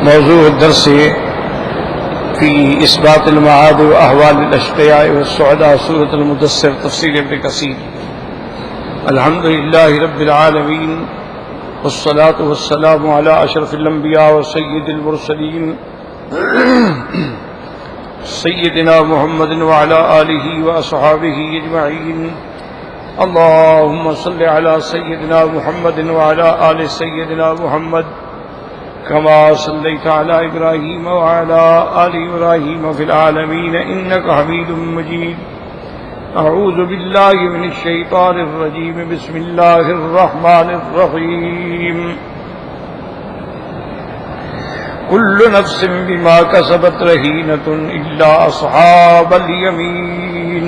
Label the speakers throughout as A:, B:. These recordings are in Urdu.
A: موضوع الدرس في إثبات المعاد وأحوال الأشقياء والسعداء سورة المدثر تفسير ابن كثير. الحمد لله رب العالمين والصلاة والسلام على أشرف الأنبياء وسيد المرسلين سيدنا محمد وعلى آله وأصحابه أجمعين. اللهم صل على سيدنا محمد وعلى آل سيدنا محمد كما صليت على إبراهيم وعلى آل إبراهيم في العالمين إنك حميد مجيد. أعوذ بالله من الشيطان الرجيم. بسم الله الرحمن الرحيم. كل نفس بما كسبت رهينة إلا أصحاب اليمين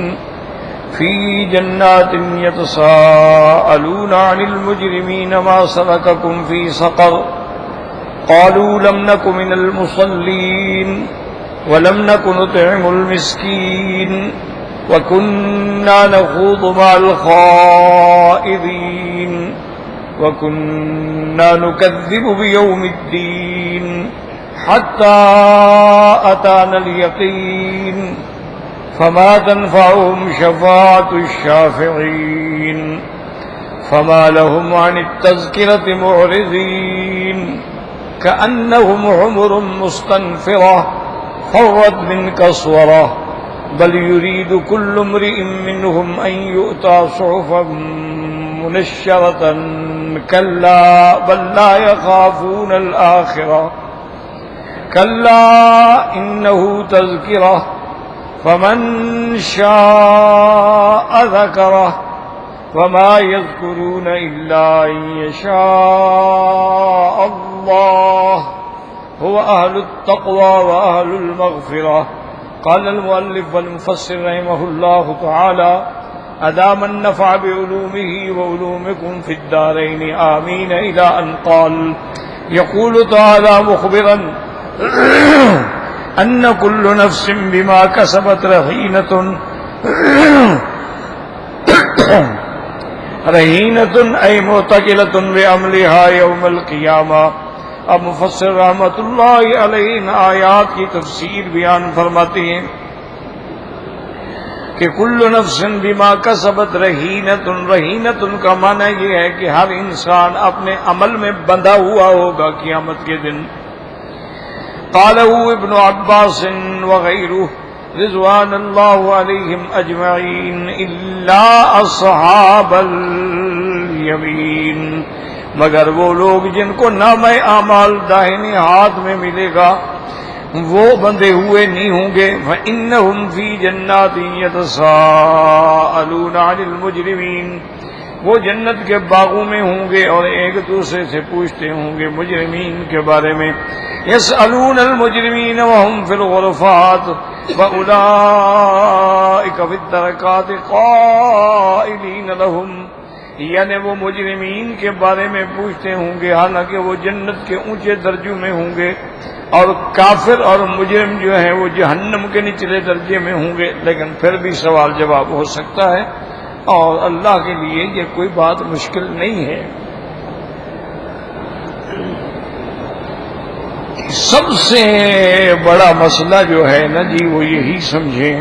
A: في جنات يتساءلون عن المجرمين ما سلككم في سقر قالوا لم نك من المصلين ولم نك نطعم المسكين وكنا نخوض مع الخائضين وكنا نكذب بيوم الدين حتى أتانا اليقين فما تنفعهم شفاعة الشافعين فما لهم عن التذكرة معرضين كأنهم حمر مستنفرة فرت من قسورة بل يريد كل امرئ منهم أن يؤتى صحفا منشرة كلا بل لا يخافون الآخرة كلا إنه تذكرة فمن شاء ذكره وما يذكرون إلا أن يشاء الله هو أهل التقوى وأهل المغفرة. قال المؤلف والمفسر رحمه الله تعالى أدام النفع بعلومه وعلومكم في الدارين آمين إلى أن قال يقول تعالى مخبرا أن كل نفس بما كسبت رهينة رہینۃ ای معتقلۃ بعملها یوم القیامہ. اب مفسر رحمۃ اللہ علیہ ان آیات کی تفسیر بیان فرماتے ہیں کہ کل نفس بما کسبت رہینۃ. رہینۃ کا معنی یہ ہے کہ ہر انسان اپنے عمل میں بندھا ہوا ہوگا قیامت کے دن. قالہ ابن عباس وغیرہ رضوان اللہ علیہم اجمعین الا اصحاب الیمین. مگر وہ لوگ جن کو نامہ اعمال داہنے ہاتھ میں ملے گا وہ بندھے ہوئے نہیں ہوں گے. فإنہم فی جنات یتساءلون عن المجرمین. وہ جنت کے باغوں میں ہوں گے اور ایک دوسرے سے پوچھتے ہوں گے مجرمین کے بارے میں. یسألون المجرمین وهم فی الغرفات وَأُولَئِكَ فِي الدَّرَكَاتِ قَائِلِينَ لَهُمْ. یعنی وہ مجرمین کے بارے میں پوچھتے ہوں گے حالانکہ وہ جنت کے اونچے درجوں میں ہوں گے اور کافر اور مجرم جو ہیں وہ جہنم کے نچلے درجے میں ہوں گے. لیکن پھر بھی سوال جواب ہو سکتا ہے اور اللہ کے لیے یہ کوئی بات مشکل نہیں ہے. سب سے بڑا مسئلہ جو ہے نا جی وہ یہی سمجھیں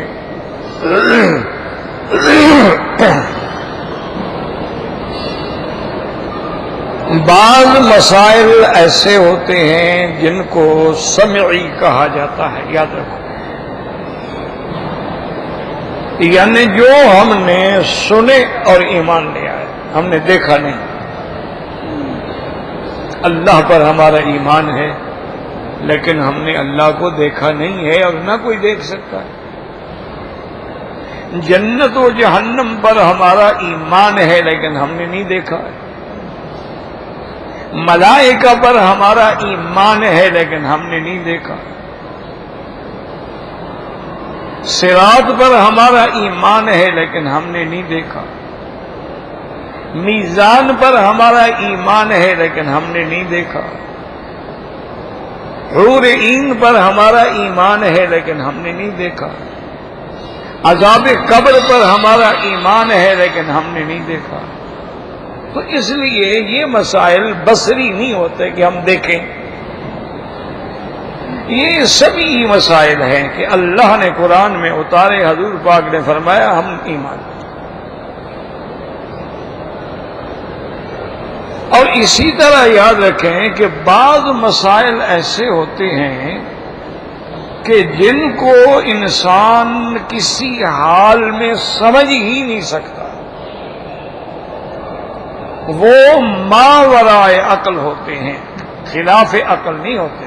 A: بعض مسائل ایسے ہوتے ہیں جن کو سمعی کہا جاتا ہے. یاد رکھو یعنی جو ہم نے سنے اور ایمان لے آئے. ہم نے دیکھا نہیں. اللہ پر ہمارا ایمان ہے لیکن ہم نے اللہ کو دیکھا نہیں ہے اور نہ کوئی دیکھ سکتا ہے. جنت و جہنم پر ہمارا ایمان ہے لیکن ہم نے نہیں دیکھا ہے. ملائکہ پر ہمارا ایمان ہے لیکن ہم نے نہیں دیکھا. صراط پر ہمارا ایمان ہے لیکن ہم نے نہیں دیکھا. میزان پر ہمارا ایمان ہے لیکن ہم نے نہیں دیکھا. حور عین پر ہمارا ایمان ہے لیکن ہم نے نہیں دیکھا. عذاب قبر پر ہمارا ایمان ہے لیکن ہم نے نہیں دیکھا. تو اس لیے یہ مسائل بصری نہیں ہوتے کہ ہم دیکھیں، یہ سبھی مسائل ہیں کہ اللہ نے قرآن میں اتارے، حضور پاک نے فرمایا، ہم ایمان لیں۔ اور اسی طرح یاد رکھیں کہ بعض مسائل ایسے ہوتے ہیں کہ جن کو انسان کسی حال میں سمجھ ہی نہیں سکتا، وہ ماورائے عقل ہوتے ہیں، خلاف عقل نہیں ہوتے،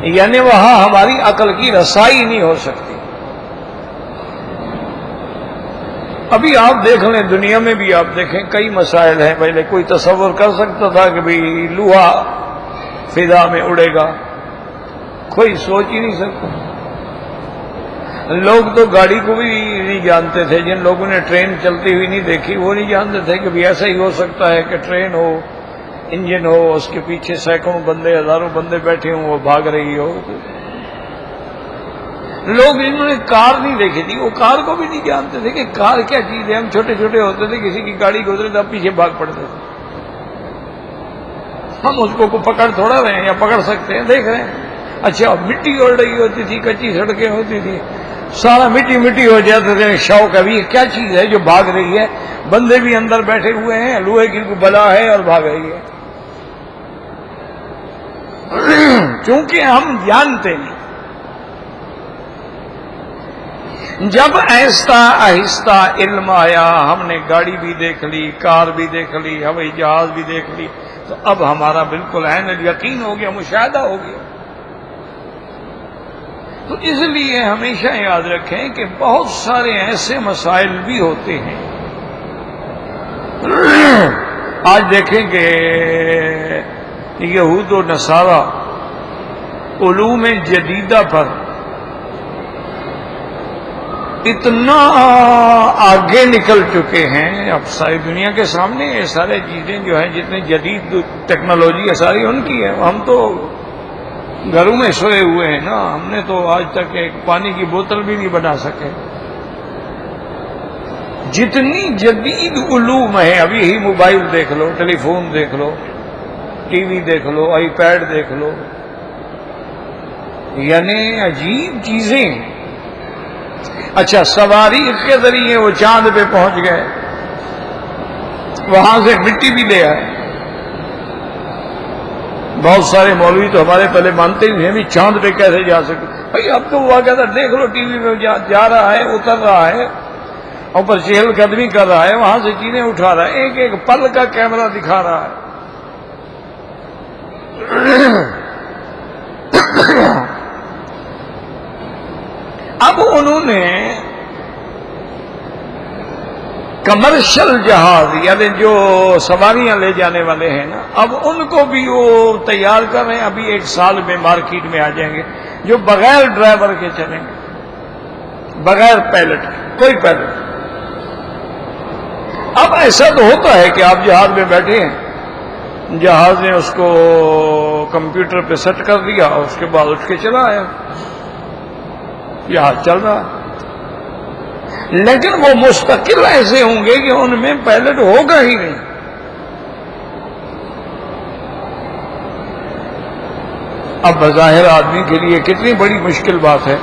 A: یعنی وہاں ہماری عقل کی رسائی نہیں ہو سکتی۔ ابھی آپ دیکھ لیں، دنیا میں بھی آپ دیکھیں کئی مسائل ہیں، پہلے کوئی تصور کر سکتا تھا کہ بھئی لوہا فضا میں اڑے گا؟ کوئی سوچ ہی نہیں سکتا۔ لوگ تو گاڑی کو بھی نہیں جانتے تھے، جن لوگوں نے ٹرین چلتی ہوئی نہیں دیکھی وہ نہیں جانتے تھے کہ بھی ایسا ہی ہو سکتا ہے کہ ٹرین ہو، انجن ہو، اس کے پیچھے سینکڑوں بندے، ہزاروں بندے بیٹھے ہوں، وہ بھاگ رہی ہو۔ لوگ جنہوں نے کار نہیں دیکھی تھی وہ کار کو بھی نہیں جانتے تھے کہ کار کیا چیز ہے۔ ہم چھوٹے چھوٹے ہوتے تھے، کسی کی گاڑی گزرے تو پیچھے بھاگ پڑتے تھے، ہم اس کو پکڑ تھوڑا رہے ہیں یا پکڑ سکتے ہیں، دیکھ رہے ہیں۔ اچھا، مٹی اڑ رہی ہوتی تھی، کچی سڑکیں ہوتی تھی، سارا مٹی مٹی ہو جاتے تھے، شوق ابھی یہ کیا چیز ہے جو بھاگ رہی ہے؟ بندے بھی اندر بیٹھے ہوئے ہیں، لوہے کی بلا ہے اور بھاگ رہی ہے۔ چونکہ ہم جانتے نہیں۔ جب آہستہ آہستہ علم آیا، ہم نے گاڑی بھی دیکھ لی، کار بھی دیکھ لی، ہوائی جہاز بھی دیکھ لی، تو اب ہمارا بالکل عین یقین ہو گیا، مشاہدہ ہو گیا۔ تو اس لیے ہمیشہ یاد رکھیں کہ بہت سارے ایسے مسائل بھی ہوتے ہیں۔ آج دیکھیں کہ یہود و نصارہ علوم جدیدہ پر اتنا آگے نکل چکے ہیں، اب ساری دنیا کے سامنے یہ سارے چیزیں جو ہیں، جتنی جدید ٹیکنالوجی ہے ساری ان کی ہے۔ ہم تو گھروں میں سوئے ہوئے ہیں نا، ہم نے تو آج تک ایک پانی کی بوتل بھی نہیں بنا سکے۔ جتنی جدید علوم ہے، ابھی ہی موبائل دیکھ لو، ٹیلی فون دیکھ لو، ٹی وی دیکھ لو، آئی پیڈ دیکھ لو، یعنی عجیب چیزیں۔ اچھا، سواری کے ذریعے وہ چاند پہ پہنچ گئے، وہاں سے مٹی بھی لے آئے۔ بہت سارے مولوی تو ہمارے پہلے مانتے ہی ہیں بھی چاند پہ کیسے جا سکتے؟ بھائی اب تو وہ کہتا دیکھ لو ٹی وی میں جا رہا ہے، اتر رہا ہے، اوپر چہل قدمی کر رہا ہے، وہاں سے چیزیں اٹھا رہا ہے، ایک ایک پل کا کیمرہ دکھا رہا ہے۔ اب انہوں نے کمرشل جہاز، یعنی جو سواریاں لے جانے والے ہیں نا، اب ان کو بھی وہ تیار کر رہے ہیں، ابھی ایک سال میں مارکیٹ میں آ جائیں گے، جو بغیر ڈرائیور کے چلیں گے، بغیر پائلٹ کے، کوئی پائلٹ۔ اب ایسا تو ہوتا ہے کہ آپ جہاز میں بیٹھے ہیں، جہاز نے اس کو کمپیوٹر پہ سیٹ کر دیا اور اس کے بعد اٹھ کے چلا آیا، جہاز چل رہا ہے۔ لیکن وہ مستقل ایسے ہوں گے کہ ان میں پائلٹ ہوگا ہی نہیں۔ اب بظاہر آدمی کے لیے کتنی بڑی مشکل بات ہے۔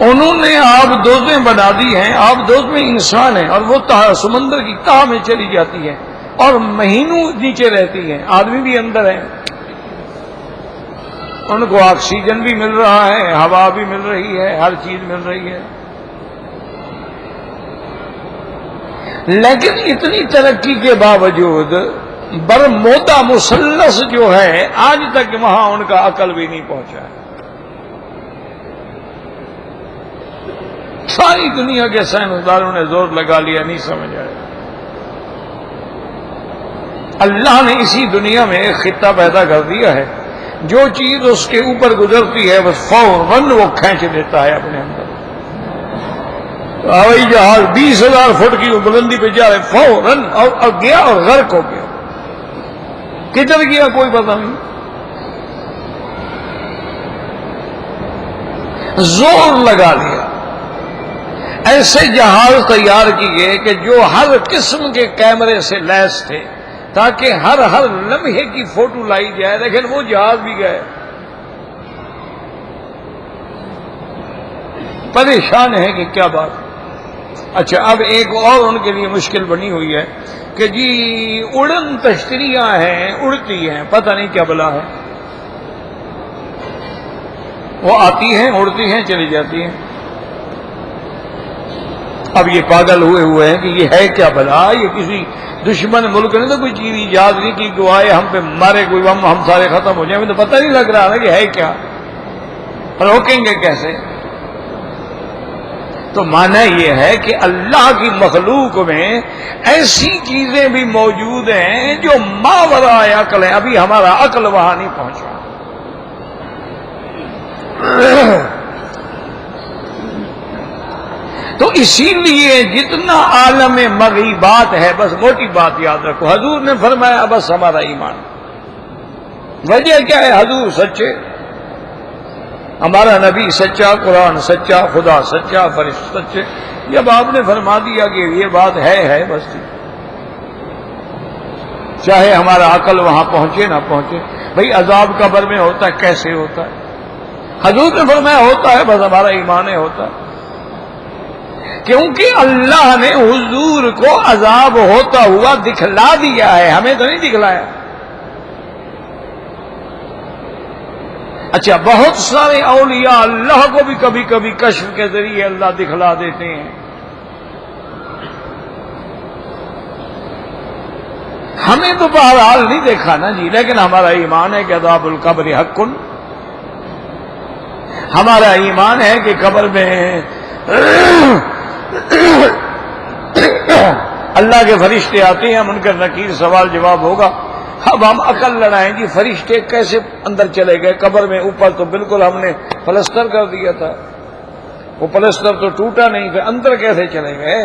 A: انہوں نے آب دوزیں بنا دی ہیں، آب دوز میں انسان ہے اور وہ سمندر کی تہہ میں چلی جاتی ہے اور مہینوں نیچے رہتی ہیں، آدمی بھی اندر ہے، ان کو آکسیجن بھی مل رہا ہے، ہوا بھی مل رہی ہے، ہر چیز مل رہی ہے۔ لیکن اتنی ترقی کے باوجود برمودا مثلث جو ہے، آج تک وہاں ان کا عقل بھی نہیں پہنچا ہے۔ ساری دنیا کے سائنسدانوں نے زور لگا لیا، نہیں سمجھ آیا۔ اللہ نے اسی دنیا میں ایک خطہ پیدا کر دیا ہے، جو چیز اس کے اوپر گزرتی ہے بس فوراً وہ کھینچ لیتا ہے اپنے اندر۔ ہوائی جہاز 20,000 فٹ کی بلندی پہ جا رہے، فوراً اور گیا اور غرق ہو گیا، کدھر گیا کوئی پتہ نہیں۔ زور لگا لیا، ایسے جہاز تیار کیے کہ جو ہر قسم کے کیمرے سے لیس تھے تاکہ ہر لمحے کی فوٹو لائی جائے، لیکن وہ جہاز بھی گئے، پریشان ہے کہ کیا بات۔ اچھا، اب ایک اور ان کے لیے مشکل بنی ہوئی ہے کہ جی اڑن تشتریاں ہیں، اڑتی ہیں، پتہ نہیں کیا بلا ہے، وہ آتی ہیں، اڑتی ہیں، چلی جاتی ہیں۔ اب یہ پاگل ہوئے ہیں کہ یہ ہے کیا بلا، یہ کسی دشمن ملک نے تو کوئی چیز ایجاد نہیں کی کہ آئے ہم پہ مارے، کوئی ہم سارے ختم ہو جائیں، ہمیں تو پتہ نہیں لگ رہا نا کہ ہے کیا، روکیں گے کیسے؟ تو معنی یہ ہے کہ اللہ کی مخلوق میں ایسی چیزیں بھی موجود ہیں جو ماوراء عقل ہیں، ابھی ہمارا عقل وہاں نہیں پہنچا۔ تو اسی لیے جتنا عالم مغیبات ہے، بس موٹی بات یاد رکھو، حضور نے فرمایا بس ہمارا ایمان۔ وجہ کیا ہے؟ حضور سچے، ہمارا نبی سچا، قرآن سچا، خدا سچا، فرشتے سچے۔ جب آپ نے فرما دیا کہ یہ بات ہے بس، چاہے ہمارا عقل وہاں پہنچے نہ پہنچے۔ بھئی عذاب قبر میں ہوتا ہے، کیسے ہوتا ہے؟ حضور نے فرمایا ہوتا ہے، بس ہمارا ایمان ہے ہوتا ہے، کیونکہ اللہ نے حضور کو عذاب ہوتا ہوا دکھلا دیا ہے، ہمیں تو نہیں دکھلایا۔ اچھا، بہت سارے اولیاء اللہ کو بھی کبھی کبھی کشف کے ذریعے اللہ دکھلا دیتے ہیں، ہمیں تو بہرحال نہیں دیکھا نا جی، لیکن ہمارا ایمان ہے کہ عذاب القبر حق، ہمارا ایمان ہے کہ قبر میں اللہ کے فرشتے آتے ہیں، منکر نکیر سوال جواب ہوگا۔ اب ہم عقل لڑائیں گی، فرشتے کیسے اندر چلے گئے قبر میں؟ اوپر تو بالکل ہم نے پلستر کر دیا تھا، وہ پلستر تو ٹوٹا نہیں، پھر اندر کیسے چلے گئے؟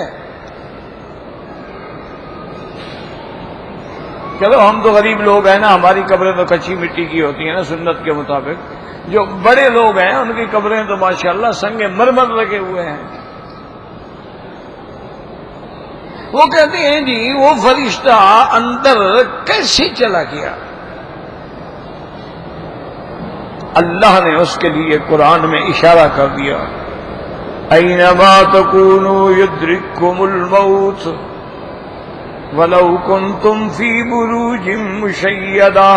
A: چلو ہم تو غریب لوگ ہیں نا، ہماری قبریں تو کچی مٹی کی ہوتی ہیں نا سنت کے مطابق، جو بڑے لوگ ہیں ان کی قبریں تو ماشاءاللہ سنگ مرمر لگے ہوئے ہیں۔ وہ کہتے ہیں جی وہ فرشتہ اندر کیسے چلا گیا؟ اللہ نے اس کے لیے قرآن میں اشارہ کر دیا، اینما تکونوا یدرککم الموت ولو کنتم فی بروج مشیدہ۔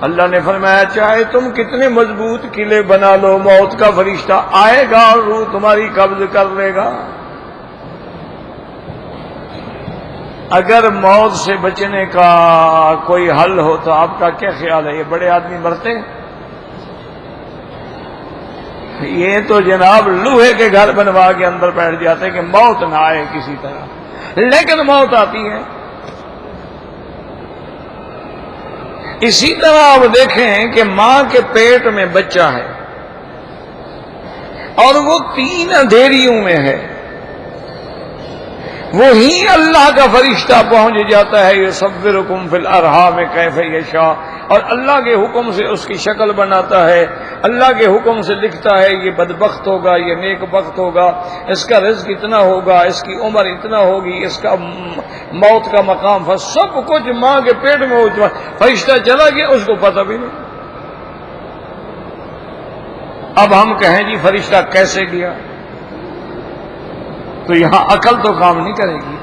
A: اللہ نے فرمایا چاہے تم کتنے مضبوط قلعے بنا لو، موت کا فرشتہ آئے گا اور روح تمہاری قبض کر لے گا۔ اگر موت سے بچنے کا کوئی حل ہو تو آپ کا کیا خیال ہے؟ یہ بڑے آدمی مرتے ہیں؟ یہ تو جناب لوہے کے گھر بنوا کے اندر بیٹھ جاتے ہیں کہ موت نہ آئے کسی طرح، لیکن موت آتی ہے۔ اسی طرح آپ دیکھیں کہ ماں کے پیٹ میں بچہ ہے اور وہ 3 اندھیریوں میں ہے، وہی اللہ کا فرشتہ پہنچ جاتا ہے، یصورکم فی الارحام کیف یشاء، اور اللہ کے حکم سے اس کی شکل بناتا ہے، اللہ کے حکم سے لکھتا ہے یہ بدبخت ہوگا، یہ نیک بخت ہوگا، اس کا رزق اتنا ہوگا، اس کی عمر اتنا ہوگی، اس کا موت کا مقام، سب کچھ ماں کے پیٹ میں ہو چکا۔ فرشتہ چلا گیا، اس کو پتہ بھی نہیں۔ اب ہم کہیں جی فرشتہ کیسے گیا، تو یہاں عقل تو کام نہیں کرے گی۔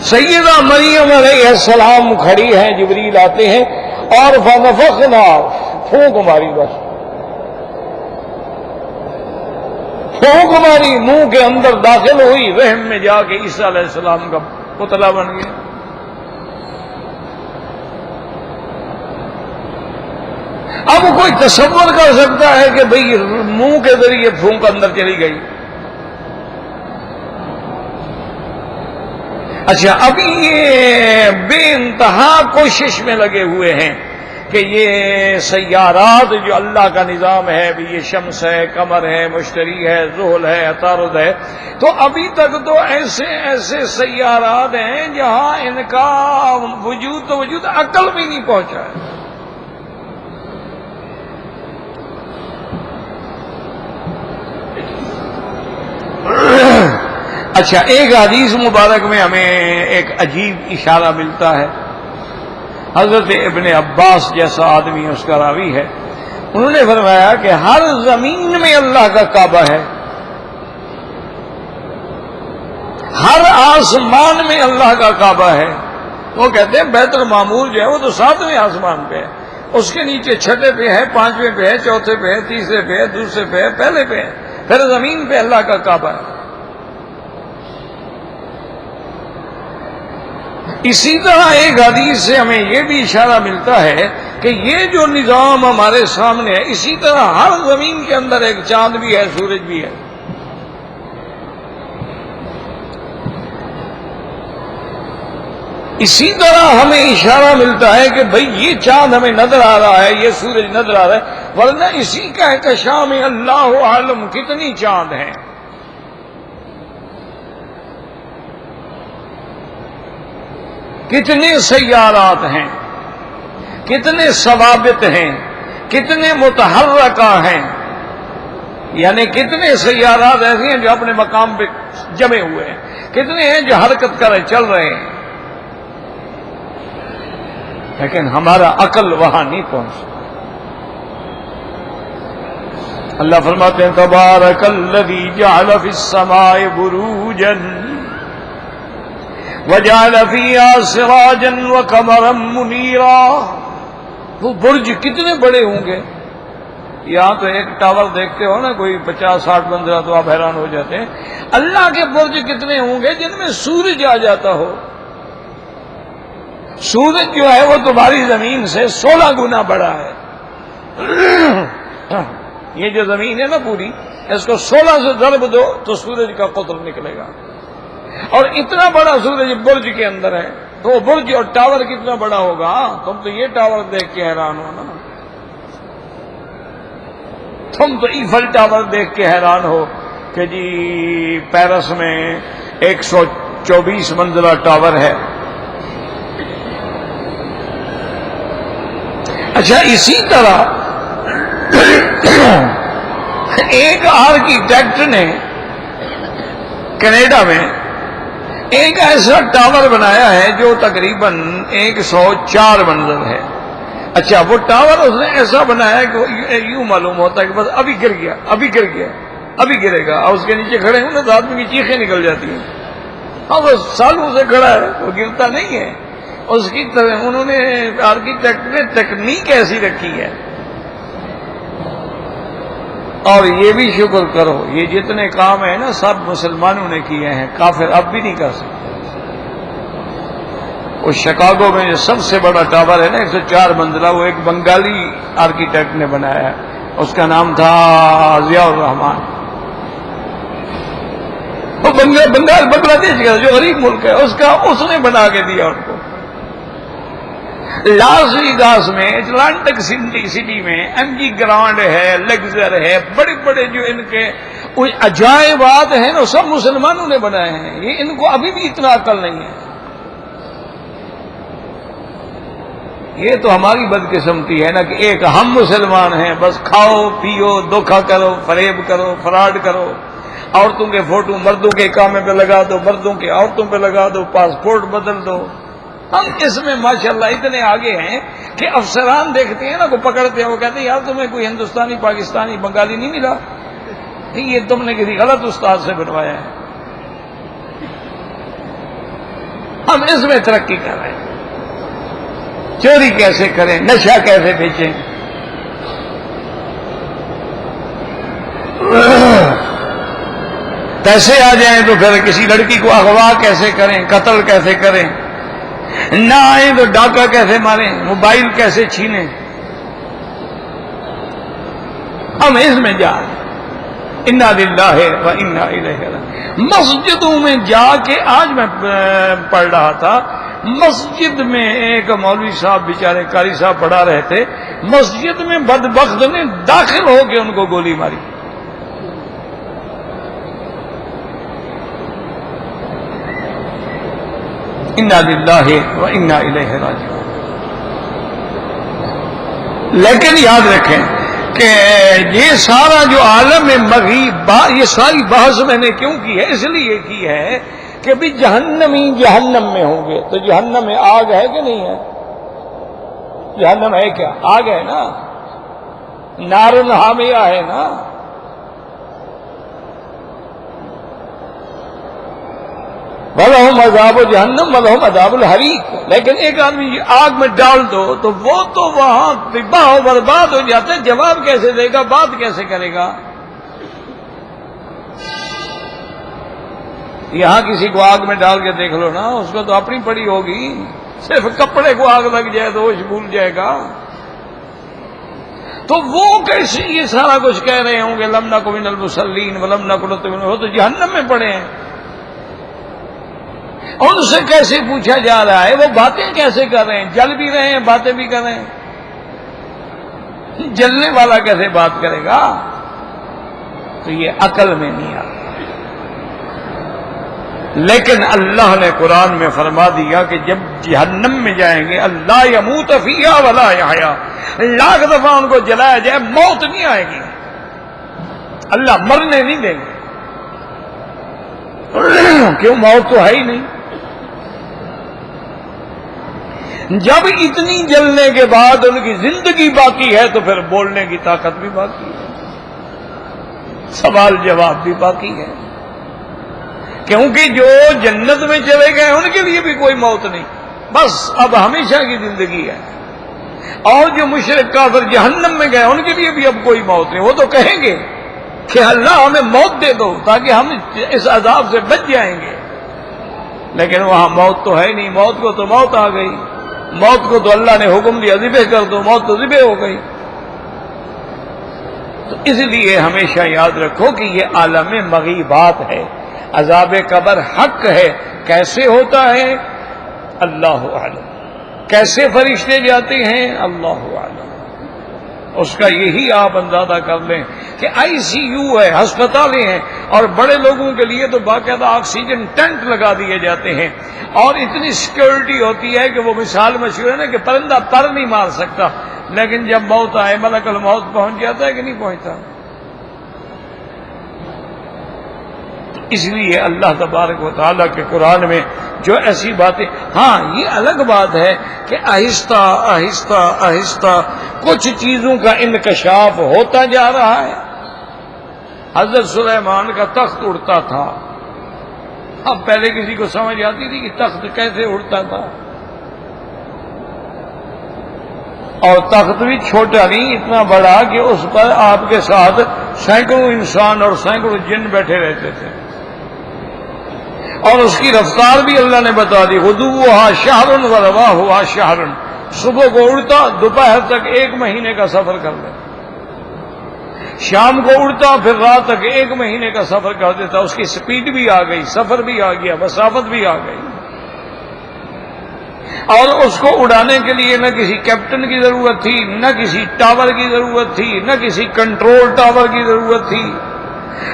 A: سیدہ مریم علیہ السلام کھڑی ہیں، جبریل آتے ہیں اور فنفخنا، پھونک ماری، بس پھونک ماری، منہ کے اندر داخل ہوئی، رحم میں جا کے عیسیٰ علیہ السلام کا پتلا بن گیا۔ اب کوئی تصور کر سکتا ہے کہ بھئی منہ کے ذریعے پھونک اندر چلی گئی؟ اچھا، ابھی یہ بے انتہا کوشش میں لگے ہوئے ہیں کہ یہ سیارات جو اللہ کا نظام ہے، بھی یہ شمس ہے، قمر ہے، مشتری ہے، زحل ہے، عطارد ہے، تو ابھی تک تو ایسے ایسے سیارات ہیں جہاں ان کا وجود تو وجود عقل بھی نہیں پہنچا ہے۔ اچھا، ایک حدیث مبارک میں ہمیں ایک عجیب اشارہ ملتا ہے. حضرت ابن عباس جیسا آدمی اس کا راوی ہے، انہوں نے فرمایا کہ ہر زمین میں اللہ کا کعبہ ہے، ہر آسمان میں اللہ کا کعبہ ہے. وہ کہتے ہیں بیت المعمور جو ہے وہ تو 7ویں آسمان پہ ہے، اس کے نیچے 6 پہ ہے، 5ویں پہ ہے، 4 پہ ہے، 3 پہ ہے، 2 پہ ہے، پہلے پہ ہے، پھر زمین پہ اللہ کا کعبہ ہے. اسی طرح ایک حدیث سے ہمیں یہ بھی اشارہ ملتا ہے کہ یہ جو نظام ہمارے سامنے ہے، اسی طرح ہر زمین کے اندر ایک چاند بھی ہے، سورج بھی ہے. اسی طرح ہمیں اشارہ ملتا ہے کہ بھئی یہ چاند ہمیں نظر آ رہا ہے، یہ سورج نظر آ رہا ہے، ورنہ اسی کا احتشام میں اللہ عالم کتنی چاند ہیں. کتنے سیارات ہیں، کتنے ثوابت ہیں، کتنے متحرکہ ہیں، یعنی کتنے سیارات ایسے ہیں جو اپنے مقام پہ جمے ہوئے ہیں، کتنے ہیں جو حرکت کر رہے چل رہے ہیں، لیکن ہمارا عقل وہاں نہیں پہنچ. اللہ فرماتے ہیں تبارک الذی جعل فی السماء بروجا وجعل فیہا سراجا وقمرا منیرا. وہ برج کتنے بڑے ہوں گے. یہاں تو ایک ٹاور دیکھتے ہو نا کوئی 50-60 بندہ تو آپ حیران ہو جاتے ہیں. اللہ کے برج کتنے ہوں گے جن میں سورج آ جاتا ہو. سورج جو ہے وہ تمہاری زمین سے 16 گنا بڑا ہے. یہ جو زمین ہے نا پوری، اس کو 16 سے ضرب دو تو سورج کا قطر نکلے گا. اور اتنا بڑا سورج برج کے اندر ہے، تو وہ برج اور ٹاور کتنا بڑا ہوگا. تم تو یہ ٹاور دیکھ کے حیران ہو نا، تم تو ایفل ٹاور دیکھ کے حیران ہو کہ جی پیرس میں 124 منزلہ ٹاور ہے. اچھا، اسی طرح ایک آرکیٹیکٹ نے کینیڈا میں ایک ایسا ٹاور بنایا ہے جو تقریباً 104 منزل ہے. اچھا، وہ ٹاور اس نے ایسا بنایا ہے کہ یوں معلوم ہوتا ہے کہ بس ابھی گر گیا، ابھی گر گیا، ابھی گرے گا. اور اس کے نیچے کھڑے ہوں نا تو آدمی کی چیخیں نکل جاتی ہیں. ہاں، وہ سالوں سے کھڑا ہے، وہ گرتا نہیں ہے. اس کی طرح انہوں نے آرکیٹیکٹ نے تکنیک ایسی رکھی ہے. اور یہ بھی شکر کرو، یہ جتنے کام ہیں نا سب مسلمانوں نے کیے ہیں، کافر اب بھی نہیں کر سکتے. وہ شکاگو میں جو سب سے بڑا ٹاور ہے نا 104 منزلہ، وہ ایک بنگالی آرکیٹیکٹ نے بنایا ہے. اس کا نام تھا ضیاء الرحمان. وہ بنگال بنگلہ دیش کا جو غریب ملک ہے اس نے بنا کے دیا ان کو. لاس ویگاس میں اٹلانٹک سٹی میں ایم جی گرانڈ ہے، لیگزر ہے، بڑے بڑے جو ان کے عجائبات ہیں نا سب مسلمانوں نے بنائے ہیں. یہ ان کو ابھی بھی اتنا عقل نہیں ہے. یہ تو ہماری بدقسمتی ہے نا کہ ایک ہم مسلمان ہیں، بس کھاؤ پیو، دھوکہ کرو، فریب کرو، فراڈ کرو، عورتوں کے فوٹو مردوں کے کامے پہ لگا دو، مردوں کے عورتوں پہ لگا دو، پاسپورٹ بدل دو. ہم اس میں ماشاءاللہ اتنے آگے ہیں کہ افسران دیکھتے ہیں نا کو پکڑتے ہیں، وہ کہتے ہیں یار تمہیں کوئی ہندوستانی پاکستانی بنگالی نہیں ملا، یہ تم نے کسی غلط استاد سے بنوایا ہے. ہم اس میں ترقی کر رہے ہیں. چوری کیسے کریں، نشہ کیسے بیچیں، پیسے آ جائیں تو پھر کسی لڑکی کو اغوا کیسے کریں، قتل کیسے کریں، نہ آئیں تو ڈاکہ کیسے ماریں، موبائل کیسے چھینیں. ہم اس میں جا رہے ہیں. انا للہ و انا الیہ راجعون. مسجدوں میں جا کے آج میں پڑھ رہا تھا، مسجد میں ایک مولوی صاحب بیچارے قاری صاحب پڑھا رہے تھے، مسجد میں بدبخت نے داخل ہو کے ان کو گولی ماری. انا للہ و انا الیہ راجعون. لیکن یاد رکھیں کہ یہ سارا جو عالم مغیب یہ ساری بحث میں نے کیوں کی ہے؟ اس لیے کی ہے کہ بھی جہنمی جہنم میں ہوں گے، تو جہنم میں آگ ہے کہ نہیں ہے؟ جہنم ہے کیا؟ آگ ہے نا، نارن حامیہ ہے نا۔ وَلَهُمْ عَذَابُ جَهَنَّمَ وَلَهُمْ عَذَابُ الْحَرِيقِ، لیکن ایک آدمی آگ میں ڈال دو تو وہ تو وہاں تباہ و برباد ہو جاتا ہے، جواب کیسے دے گا، بات کیسے کرے گا؟ یہاں کسی کو آگ میں ڈال کے دیکھ لو نا، اس کو تو اپنی پڑی ہوگی، صرف کپڑے کو آگ لگ جائے تو وہ بھول جائے گا۔ تو وہ کیسے یہ سارا کچھ کہہ رہے ہوں گے لم نک من المصلین ولم نک نطعم، وہ تو جہنم میں پڑے ہیں۔ ان سے کیسے پوچھا جا رہا ہے؟ وہ باتیں کیسے کر رہے ہیں؟ جل بھی رہے ہیں، باتیں بھی کر رہے ہیں۔ جلنے والا کیسے بات کرے گا؟ تو یہ عقل میں نہیں آتا۔ لیکن اللہ نے قرآن میں فرما دیا کہ جب جہنم میں جائیں گے، اللہ یموت فیہا ولا یحیا، لاکھ دفعہ ان کو جلایا جائے موت نہیں آئے گی، اللہ مرنے نہیں دیں گے۔ کیوں؟ موت تو ہے ہی نہیں۔ جب اتنی جلنے کے بعد ان کی زندگی باقی ہے تو پھر بولنے کی طاقت بھی باقی ہے، سوال جواب بھی باقی ہے، کیونکہ جو جنت میں چلے گئے ان کے لیے بھی کوئی موت نہیں، بس اب ہمیشہ کی زندگی ہے۔ اور جو مشرک کافر جہنم میں گئے ان کے لیے بھی اب کوئی موت نہیں، وہ تو کہیں گے کہ اللہ ہمیں موت دے دو تاکہ ہم اس عذاب سے بچ جائیں گے، لیکن وہاں موت تو ہے نہیں، موت کو تو موت آ گئی، موت کو تو اللہ نے حکم دیا ذبح کر دو، موت تو ذبح ہو گئی۔ تو اس لیے ہمیشہ یاد رکھو کہ یہ عالم مغیبات ہے، عذاب قبر حق ہے۔ کیسے ہوتا ہے؟ اللہ اعلم۔ کیسے فرشتے جاتے ہیں؟ اللہ اعلم۔ اس کا یہی آپ اندازہ کر لیں کہ آئی سی یو ہے، ہسپتالیں ہیں، اور بڑے لوگوں کے لیے تو باقاعدہ آکسیجن ٹینک لگا دیے جاتے ہیں، اور اتنی سیکورٹی ہوتی ہے کہ وہ مثال مشہور ہے نا کہ پرندہ پر نہیں مار سکتا، لیکن جب موت آئے ملک الموت پہنچ جاتا ہے کہ نہیں پہنچتا؟ اس لیے اللہ تبارک و تعالیٰ کے قرآن میں جو ایسی باتیں، ہاں یہ الگ بات ہے کہ آہستہ آہستہ آہستہ کچھ چیزوں کا انکشاف ہوتا جا رہا ہے۔ حضرت سلیمان کا تخت اڑتا تھا، اب پہلے کسی کو سمجھ آتی تھی کہ تخت کیسے اڑتا تھا؟ اور تخت بھی چھوٹا نہیں، اتنا بڑا کہ اس پر آپ کے ساتھ سینکڑوں انسان اور سینکڑوں جن بیٹھے رہتے تھے، اور اس کی رفتار بھی اللہ نے بتا دی، غدوہا شہر و رواحا شہر، صبح کو اڑتا دوپہر تک 1 مہینے کا سفر کر لے، شام کو اڑتا پھر رات تک 1 مہینے کا سفر کر دیتا۔ اس کی سپیڈ بھی آ گئی، سفر بھی آ گیا، مسافت بھی آ گئی، اور اس کو اڑانے کے لیے نہ کسی کیپٹن کی ضرورت تھی، نہ کسی ٹاور کی ضرورت تھی، نہ کسی کنٹرول ٹاور کی ضرورت تھی،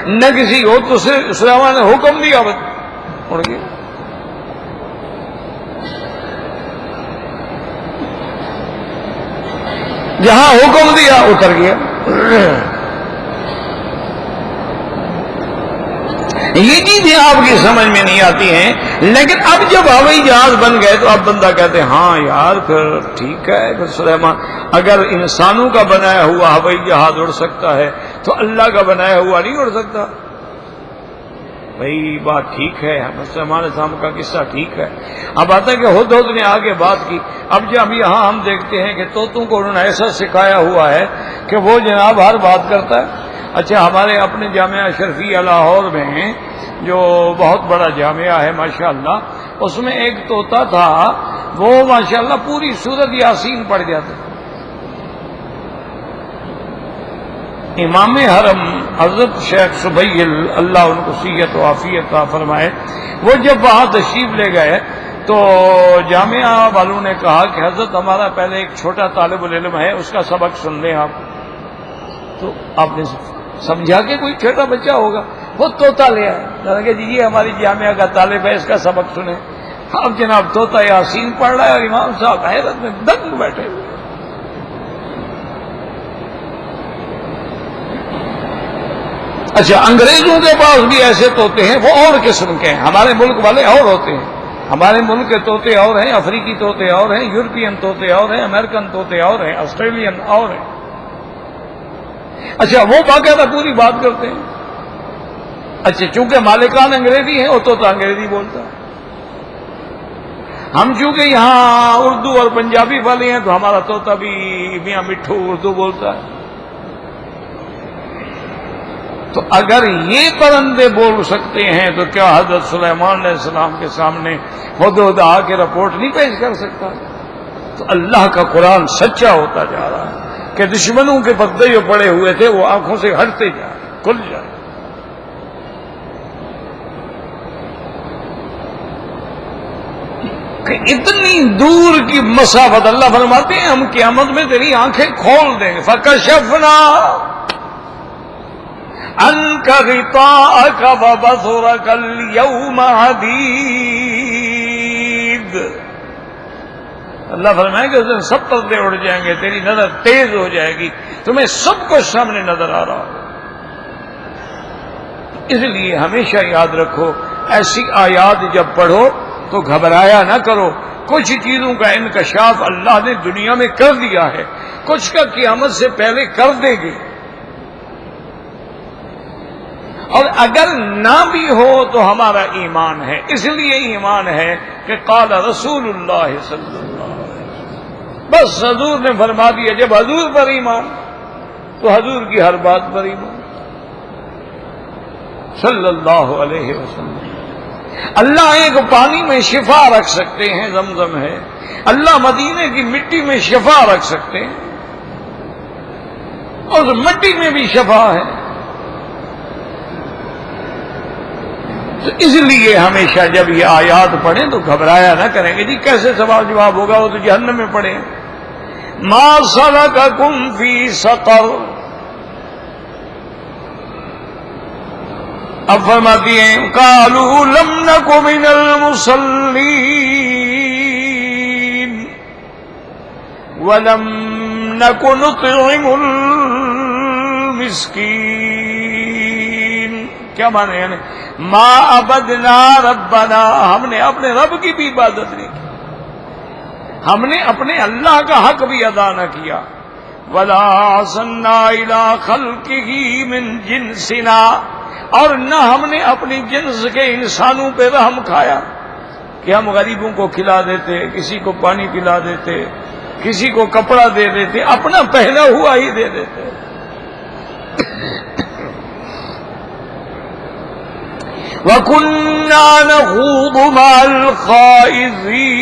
A: نہ کسی ہو تو سلیمان نے حکم دیا اڑ گیا۔ جہاں حکم دیا اتر گیا۔ یہ چیزیں آپ کی سمجھ میں نہیں آتی ہیں، لیکن اب جب ہوائی جہاز بن گئے تو اب بندہ کہتے ہیں ہاں یار پھر ٹھیک ہے، پھر سلیمان اگر انسانوں کا بنایا ہوا ہوائی جہاز اڑ سکتا ہے تو اللہ کا بنایا ہوا نہیں اڑ سکتا؟ بھائی بات ٹھیک ہے، سلیمان السلام کا قصہ ٹھیک ہے۔ اب آتا ہے کہ ہدہد نے آگے بات کی۔ اب جب یہاں ہم دیکھتے ہیں کہ طوطوں کو انہوں نے ایسا سکھایا ہوا ہے کہ وہ جناب ہر بات کرتا ہے۔ اچھا، ہمارے اپنے جامعہ اشرفیہ لاہور میں جو بہت بڑا جامعہ ہے ماشاءاللہ، اس میں ایک طوطا تھا، وہ ماشاءاللہ پوری سورت یاسین پڑھ جاتا تھا۔ امام حرم حضرت شیخ سبیل اللہ ان کو صحت و عافیت عطا فرمائے، وہ جب وہاں تشریف لے گئے تو جامعہ والوں نے کہا کہ حضرت ہمارا پہلے ایک چھوٹا طالب العلم ہے، اس کا سبق سن لیں آپ۔ تو آپ نے سمجھا کہ کوئی چھوٹا بچہ ہوگا، وہ طوطا لے آئے، کہا کہ جی یہ ہماری جامعہ کا طالب ہے، اس کا سبق سنیں۔ اب جناب طوطا یاسین پڑھ رہا ہے اور امام صاحب حیرت میں دنگ بیٹھے ہوئے۔ اچھا، انگریزوں کے پاس بھی ایسے طوطے ہیں، وہ اور قسم کے ہیں، ہمارے ملک والے اور ہوتے ہیں۔ ہمارے ملک کے طوطے اور ہیں، افریقی طوطے اور ہیں، یورپین طوطے اور ہیں، امریکن طوطے اور ہیں، آسٹریلین اور ہیں۔ اچھا، وہ باقاعدہ پوری بات کرتے ہیں۔ اچھا، چونکہ مالکان انگریزی ہیں، وہ طوطا انگریزی بولتا ہے۔ ہم چونکہ یہاں اردو اور پنجابی والے ہیں، تو ہمارا طوطا بھی میاں مٹھو اردو بولتا ہے۔ تو اگر یہ پرندے بول سکتے ہیں تو کیا حضرت سلیمان علیہ السلام کے سامنے ہدہد آ کے رپورٹ نہیں پیش کر سکتا؟ تو اللہ کا قرآن سچا ہوتا جا رہا ہے کہ دشمنوں کے پردے جو پڑے ہوئے تھے وہ آنکھوں سے ہٹتے جائیں، کھل جائیں۔ کہ اتنی دور کی مسافت، اللہ فرماتے ہیں ہم قیامت میں تیری آنکھیں کھول دیں گے۔ فَكَشَفْنَا عَنْكَ غِطَاءَكَ فَبَصَرُكَ الْيَوْمَ حَدِيدٌ۔ اللہ فرمائے کہ اس دن سب پردے اڑ جائیں گے، تیری نظر تیز ہو جائے گی، تمہیں سب کچھ سامنے نظر آ رہا ہوگا۔ اس لیے ہمیشہ یاد رکھو، ایسی آیات جب پڑھو تو گھبرایا نہ کرو۔ کچھ چیزوں کا انکشاف اللہ نے دنیا میں کر دیا ہے، کچھ کا قیامت سے پہلے کر دے گے، اور اگر نہ بھی ہو تو ہمارا ایمان ہے۔ اس لیے ایمان ہے کہ قال رسول اللہ صلی اللہ علیہ وسلم، بس حضور نے فرما دیا، جب حضور پر ایمان تو حضور کی ہر بات پر ایمان صلی اللہ علیہ وسلم۔ اللہ ایک پانی میں شفا رکھ سکتے ہیں، زمزم ہے، اللہ مدینے کی مٹی میں شفا رکھ سکتے ہیں، اور اس مٹی میں بھی شفا ہے۔ تو اس لیے ہمیشہ جب یہ آیات پڑھیں تو گھبرایا نہ کریں گے جی کیسے سوال جواب ہوگا، وہ تو جہنم میں پڑھیں۔ ما سلککم فی سقر، اب فرماتی ہیں قالوا لم نک من المصلین ولم نک نطعم المسکین۔ کیا مانے؟ یعنی ما عبدنا ربنا، ہم نے اپنے رب کی بھی عبادت نہیں کی، ہم نے اپنے اللہ کا حق بھی ادا نہ کیا۔ ولا عصنا الى خلقه من جنسنا، اور نہ ہم نے اپنی جنس کے انسانوں پہ رحم کھایا کہ ہم غریبوں کو کھلا دیتے، کسی کو پانی پلا دیتے، کسی کو کپڑا دے دیتے، اپنا پہنا ہوا ہی دے دیتے۔ وَكُنَّا نَخُوضُ مَعَ الْخَائِضِينَ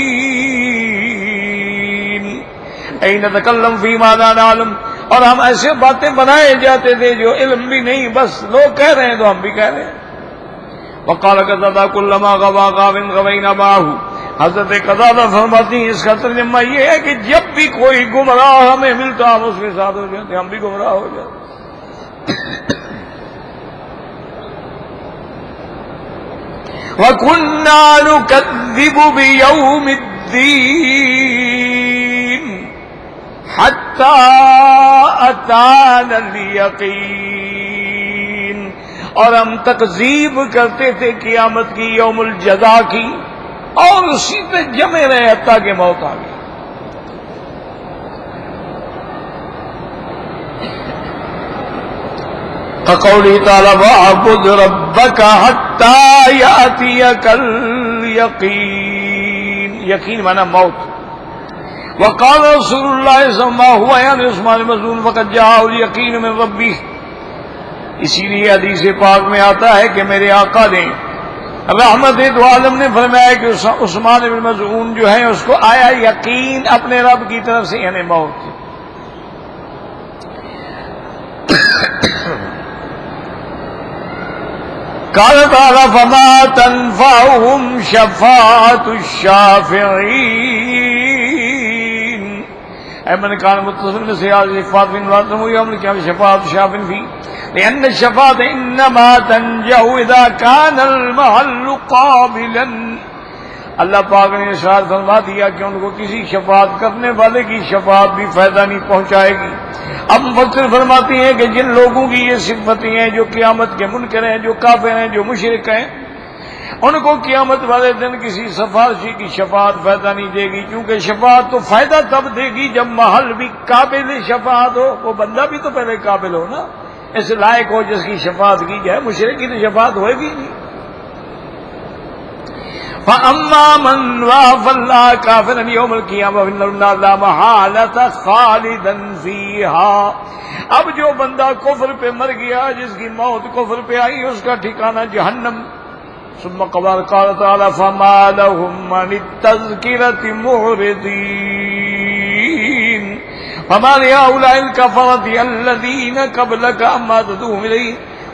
A: أَيْ نَتَكَلَّمُ فِي مَا لَا نَعْلَمُ، اور ہم ایسے باتیں بنائے جاتے تھے جو علم بھی نہیں، بس لوگ کہہ رہے ہیں تو ہم بھی کہہ رہے ہیں۔ وَقَالَ قَتَادَةُ كُلَّمَا غَوَىٰ غَاوٍ غَوَيْنَا مَعَهُ، حضرت قتادہ فرماتی ہیں اس کا ترجمہ یہ ہے کہ جب بھی کوئی گمراہ ہمیں ملتا ہم اس کے ساتھ ہو جاتے، ہم بھی گمراہ ہو جاتے۔ وَكُنَّا نُكَذِّبُ بِيَوْمِ الدِّينِ حَتَّى أَتَانَا الْيَقِينُ، اور ہم تکذیب کرتے تھے قیامت کی، یوم الجزا کی، اور اسی پہ جمے رہے حتیٰ کہ موت آ گئی۔ قولی تعالی وَاعْبُدْ رَبَّكَ حَتَّى يَأْتِيَكَ الْيَقِينُ، یقین مانا موت۔ وقال رسول اللہ صلی اللہ علیہ وسلم عثمان مظعون فقد جاء الیقین من ربی، اسی لیے حدیث پاک میں آتا ہے کہ میرے آقا نے رحمت دو عالم نے فرمایا کہ عثمان بن مظعون جو ہے اس کو آیا یقین اپنے رب کی طرف سے، یعنی موت۔ قال تعالی فما تنفعهم شفاعة الشافعین، اے من کان متصل میں سیاض شفاعت بن واتم یوم القیامة شفاعة الشافعین فی لأن الشفاعة انما تنجح اذا كان المحل قابلا اللہ پاک نے ارشاد فرما دیا کہ ان کو کسی شفاعت کرنے والے کی شفاعت بھی فائدہ نہیں پہنچائے گی۔ اب مفسر فرماتے ہیں کہ جن لوگوں کی یہ صفتیں ہیں، جو قیامت کے منکر ہیں، جو کافر ہیں، جو مشرک ہیں، ان کو قیامت والے دن کسی سفارشی کی شفاعت فائدہ نہیں دے گی، کیونکہ شفاعت تو فائدہ تب دے گی جب محل بھی قابل شفاعت ہو، وہ بندہ بھی تو پہلے قابل ہو نا، اس لائق ہو جس کی شفاعت کی جائے۔ مشرک کی تو شفاعت ہوئے گی نہیں۔ فَأَمَّا مَنْ وَافَ اللَّهَ كَافِرًا يَوْمَ الْقِيَامَةِ فَإِنَّ النَّارَ لَا مَحَالَةَ خَالِدًا فِيهَا۔ اب جو بندہ کفر پہ مر گیا، جس کی موت کفر پہ آئی، اس کا ٹھکانہ جہنم۔ ثم قال تعالی فما لهم عن التذکرة معرضین فما لهؤلاء الكفرة الذین قبلك اما تدعوهم الیہ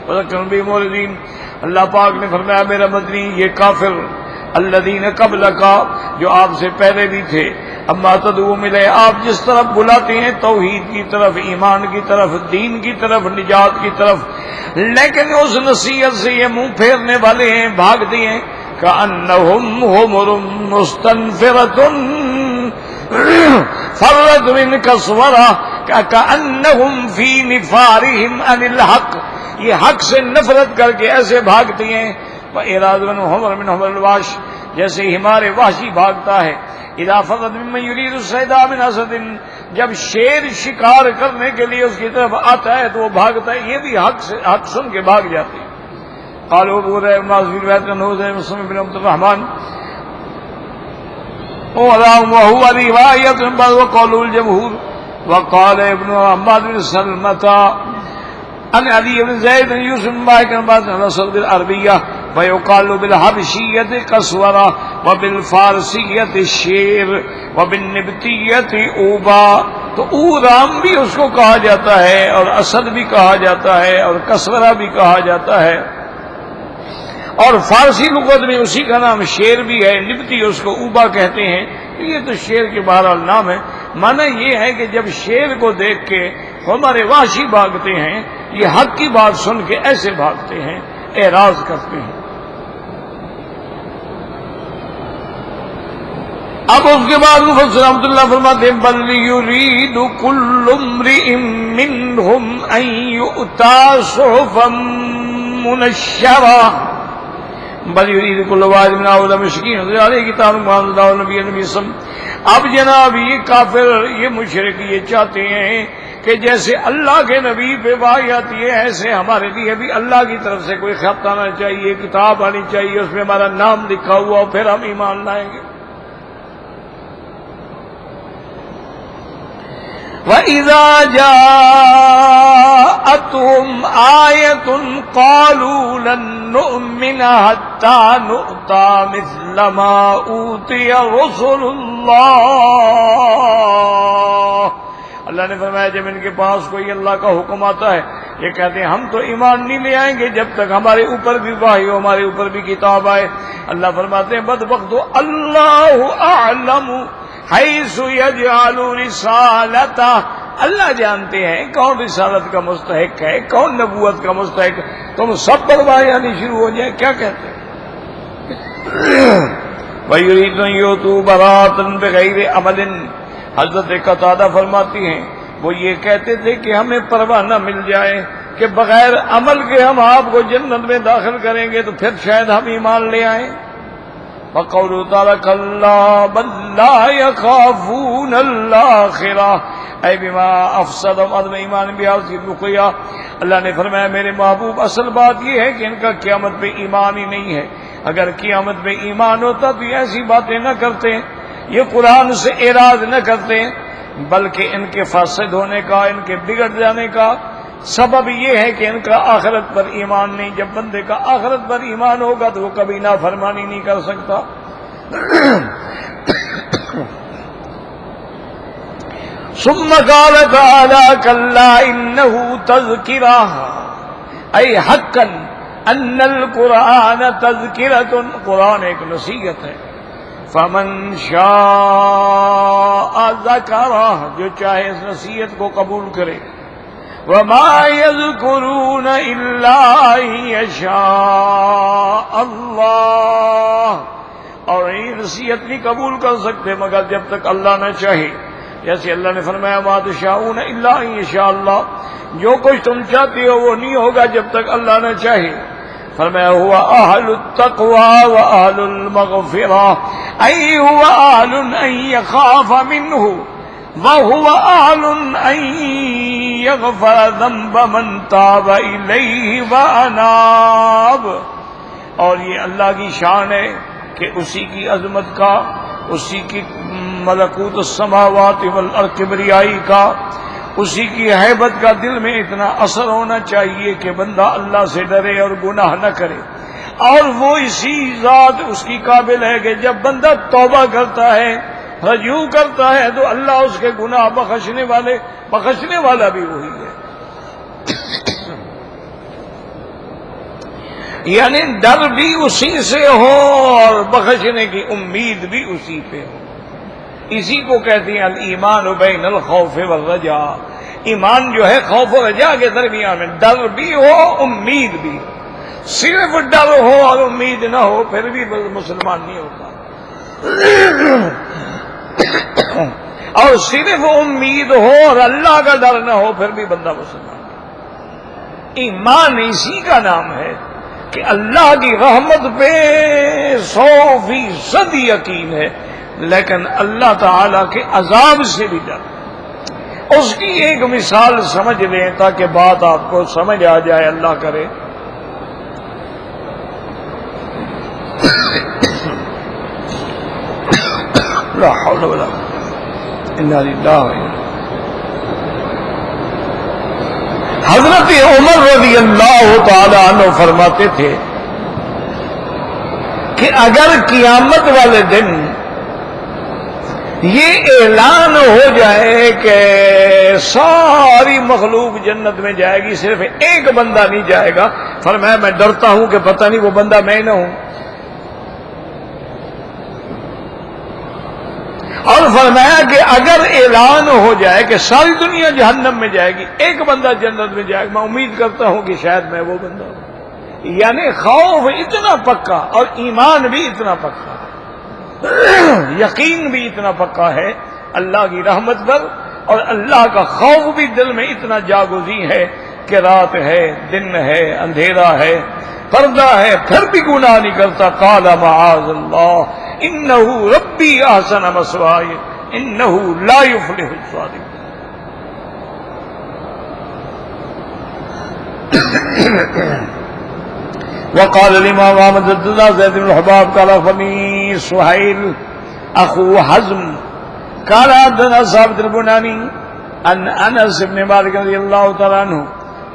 A: وذکرهم به معرضین۔ اللہ پاک نے فرمایا میرا مدنی، یہ کافر الذین قبلک، جو آپ سے پہلے بھی تھے، اما تدعوهم الیہ، آپ جس طرف بلاتے ہیں توحید کی طرف، ایمان کی طرف، دین کی طرف، نجات کی طرف، لیکن اس نصیحت سے یہ منہ پھیرنے والے ہیں، بھاگتے ہیں۔ کأنہم حمر مستنفرۃ فرت من قسورہ، کأنہم فی نفارہم عن الحق، یہ حق سے نفرت کر کے ایسے بھاگتے ہیں۔ وإرادًا حمر من حمر الواش، جیسے ہمار وحشی بھاگتا ہے۔ اذا فضت ممن يريد الصيد من اسد، جب شیر شکار کرنے کے لیے اس کی طرف آتا ہے تو وہ بھاگتا ہے، یہ بھی حق سن کے بھاگ جاتے ہیں۔ قالوا ابو ہریرہ نازل روایت کا نوز ہے مسلم بن عبد الرحمن وهو روایت وقول الجمهور وقال ابن عباس بن سلمة عن علي بن زيد بن يوسف بن مالك بن عباس بن نصر بالعربية ويقال بالحبشية قسورة وبالفارسية الشیر وبالنبتية اوبا، تو اورام بھی اس کو کہا جاتا ہے اور اسد بھی کہا جاتا ہے اور قسورہ بھی کہا جاتا ہے، اور فارسی لغت میں اسی کا نام شیر بھی ہے، نبتی اس کو اوبا کہتے ہیں۔ یہ تو شیر کے بہرحال نام ہے۔ معنی یہ ہے کہ جب شیر کو دیکھ کے ہمارے وحشی بھاگتے ہیں، یہ حق کی بات سن کے ایسے بھاگتے ہیں، اعراض کرتے ہیں۔ اب اس کے بعد مفسر رحمۃ اللہ فرماتے ہیں بل یرید کل امرئ منہم ان یؤتی صحفا منشرہ، بل یرید کل واحد من هؤلاء المشرکین علیہ کتاب محمد نبی نبی وسلم۔ اب جناب یہ کافر، یہ مشرک یہ چاہتے ہیں کہ جیسے اللہ کے نبی پہ وحی آتی ہے، ایسے ہمارے لیے بھی اللہ کی طرف سے کوئی خط آنا چاہیے، کتاب آنی چاہیے، اس میں ہمارا نام لکھا ہوا ہو، پھر ہم ایمان لائیں گے۔ وَإِذَا جَاءَتْهُمْ آيَةٌ قَالُوا لَن نُّؤْمِنَ حَتَّى نُؤْتَىٰ مِثْلَ مَا أُوتِيَ رُسُلُ اللَّهِ۔ اللہ نے فرمایا جب ان کے پاس کوئی اللہ کا حکم آتا ہے، یہ کہتے ہیں ہم تو ایمان نہیں لے آئیں گے جب تک ہمارے اوپر بھی وحی ہو، ہمارے اوپر بھی کتاب آئے۔ اللہ فرماتے ہیں بدبخت اللہ اعلم حیث یجعل رسالتہ، اللہ جانتے ہیں کون رسالت کا مستحق ہے، کون نبوت کا مستحق ہے۔ تم سب پر وحی آنی شروع ہو جائے، کیا کہتے ہیں؟ وَيُرِيدُونَ يُؤْتُوا بَرَاءَةً بِغَيْرِ عَمَلٍ، حضرت قتادہ فرماتی ہیں وہ یہ کہتے تھے کہ ہمیں پروانہ مل جائے کہ بغیر عمل کے ہم آپ کو جنت میں داخل کریں گے تو پھر شاید ہم ایمان لے آئیں۔ وَقَوْلُهُ تَعَالَىٰ كَلَّا بَل لَّا يَخَافُونَ الْآخِرَةَ اے بما افسدهم عدم ایمان بهذه الرقیہ، اللہ نے فرمایا میرے محبوب اصل بات یہ ہے کہ ان کا قیامت پہ ایمان ہی نہیں ہے، اگر قیامت پہ ایمان ہوتا تو یہ ایسی باتیں نہ کرتے، یہ قرآن سے اعراض نہ کرتے، بلکہ ان کے فاسد ہونے کا، ان کے بگڑ جانے کا سبب یہ ہے کہ ان کا آخرت پر ایمان نہیں۔ جب بندے کا آخرت پر ایمان ہوگا تو وہ کبھی نافرمانی نہیں کر سکتا۔ ثم قال تعالی کلا انہ تذکرہ ای حقا ان القرآن تذکرۃ، قرآن ایک نصیحت ہے، فمن شاء ذکرہ، جو چاہے اس نصیحت کو قبول کرے، وما يذكرون الا ان يشاء اللہ، اور یہ نصیحت نہیں قبول کر سکتے مگر جب تک اللہ نہ چاہے. جیسے اللہ نے فرمایا ما تشاءون الا ان یشاء اللہ، جو کچھ تم چاہتے ہو وہ نہیں ہوگا جب تک اللہ نہ چاہے. فرمایا ہوا اہل التقوی و اہل المغفرہ، ای ہوا اہل ان یخاف منہ وہو اہل ان یغفر ذنب من تاب الیہ واناب. اور یہ اللہ کی شان ہے کہ اسی کی عظمت کا، اسی کی ملکوت السماوات والارض کبریائی کا، اسی کی ہیبت کا دل میں اتنا اثر ہونا چاہیے کہ بندہ اللہ سے ڈرے اور گناہ نہ کرے. اور وہ اسی ذات اس کی قابل ہے کہ جب بندہ توبہ کرتا ہے، رجوع کرتا ہے، تو اللہ اس کے گناہ بخشنے والا بھی وہی ہے. یعنی ڈر بھی اسی سے ہو اور بخشنے کی امید بھی اسی پہ ہو. اسی کو کہتے ہیں الایمان بین الخوف والرجاء. ایمان جو ہے خوف و رجاء کے درمیان میں، ڈر بھی ہو امید بھی. صرف ڈر ہو اور امید نہ ہو پھر بھی مسلمان نہیں ہوتا، اور صرف امید ہو اور اللہ کا ڈر نہ ہو پھر بھی بندہ مسلمان. ایمان اسی کا نام ہے کہ اللہ کی رحمت پہ 100% یقین ہے، لیکن اللہ تعالی کے عذاب سے بھی ڈر. اس کی ایک مثال سمجھ لیں تاکہ بات آپ کو سمجھ آ جائے. اللہ کرے لا حول ولا قوة الا باللہ. حضرت عمر رضی اللہ تعالی عنہ فرماتے تھے کہ اگر قیامت والے دن یہ اعلان ہو جائے کہ ساری مخلوق جنت میں جائے گی، صرف ایک بندہ نہیں جائے گا، فرمایا میں ڈرتا ہوں کہ پتہ نہیں وہ بندہ میں نہ ہوں. اور فرمایا کہ اگر اعلان ہو جائے کہ ساری دنیا جہنم میں جائے گی، ایک بندہ جنت میں جائے گا، میں امید کرتا ہوں کہ شاید میں وہ بندہ ہوں. یعنی خوف اتنا پکا اور ایمان بھی اتنا پکا، یقین بھی اتنا پکا ہے اللہ کی رحمت پر، اور اللہ کا خوف بھی دل میں اتنا جاگزی ہے کہ رات ہے، دن ہے، اندھیرا ہے، پردہ ہے، پھر بھی گناہ نہیں کرتا. قال معاذ اللہ انہ ربی احسن مثوائی انہ لا یفلح الظالمون. وقال الامام احمد بن زید بن الحباب قال اخبرني سهيل اخو حزم قال حدثنا ثابت البناني عن انس بن مالك رضي الله تعالى عنه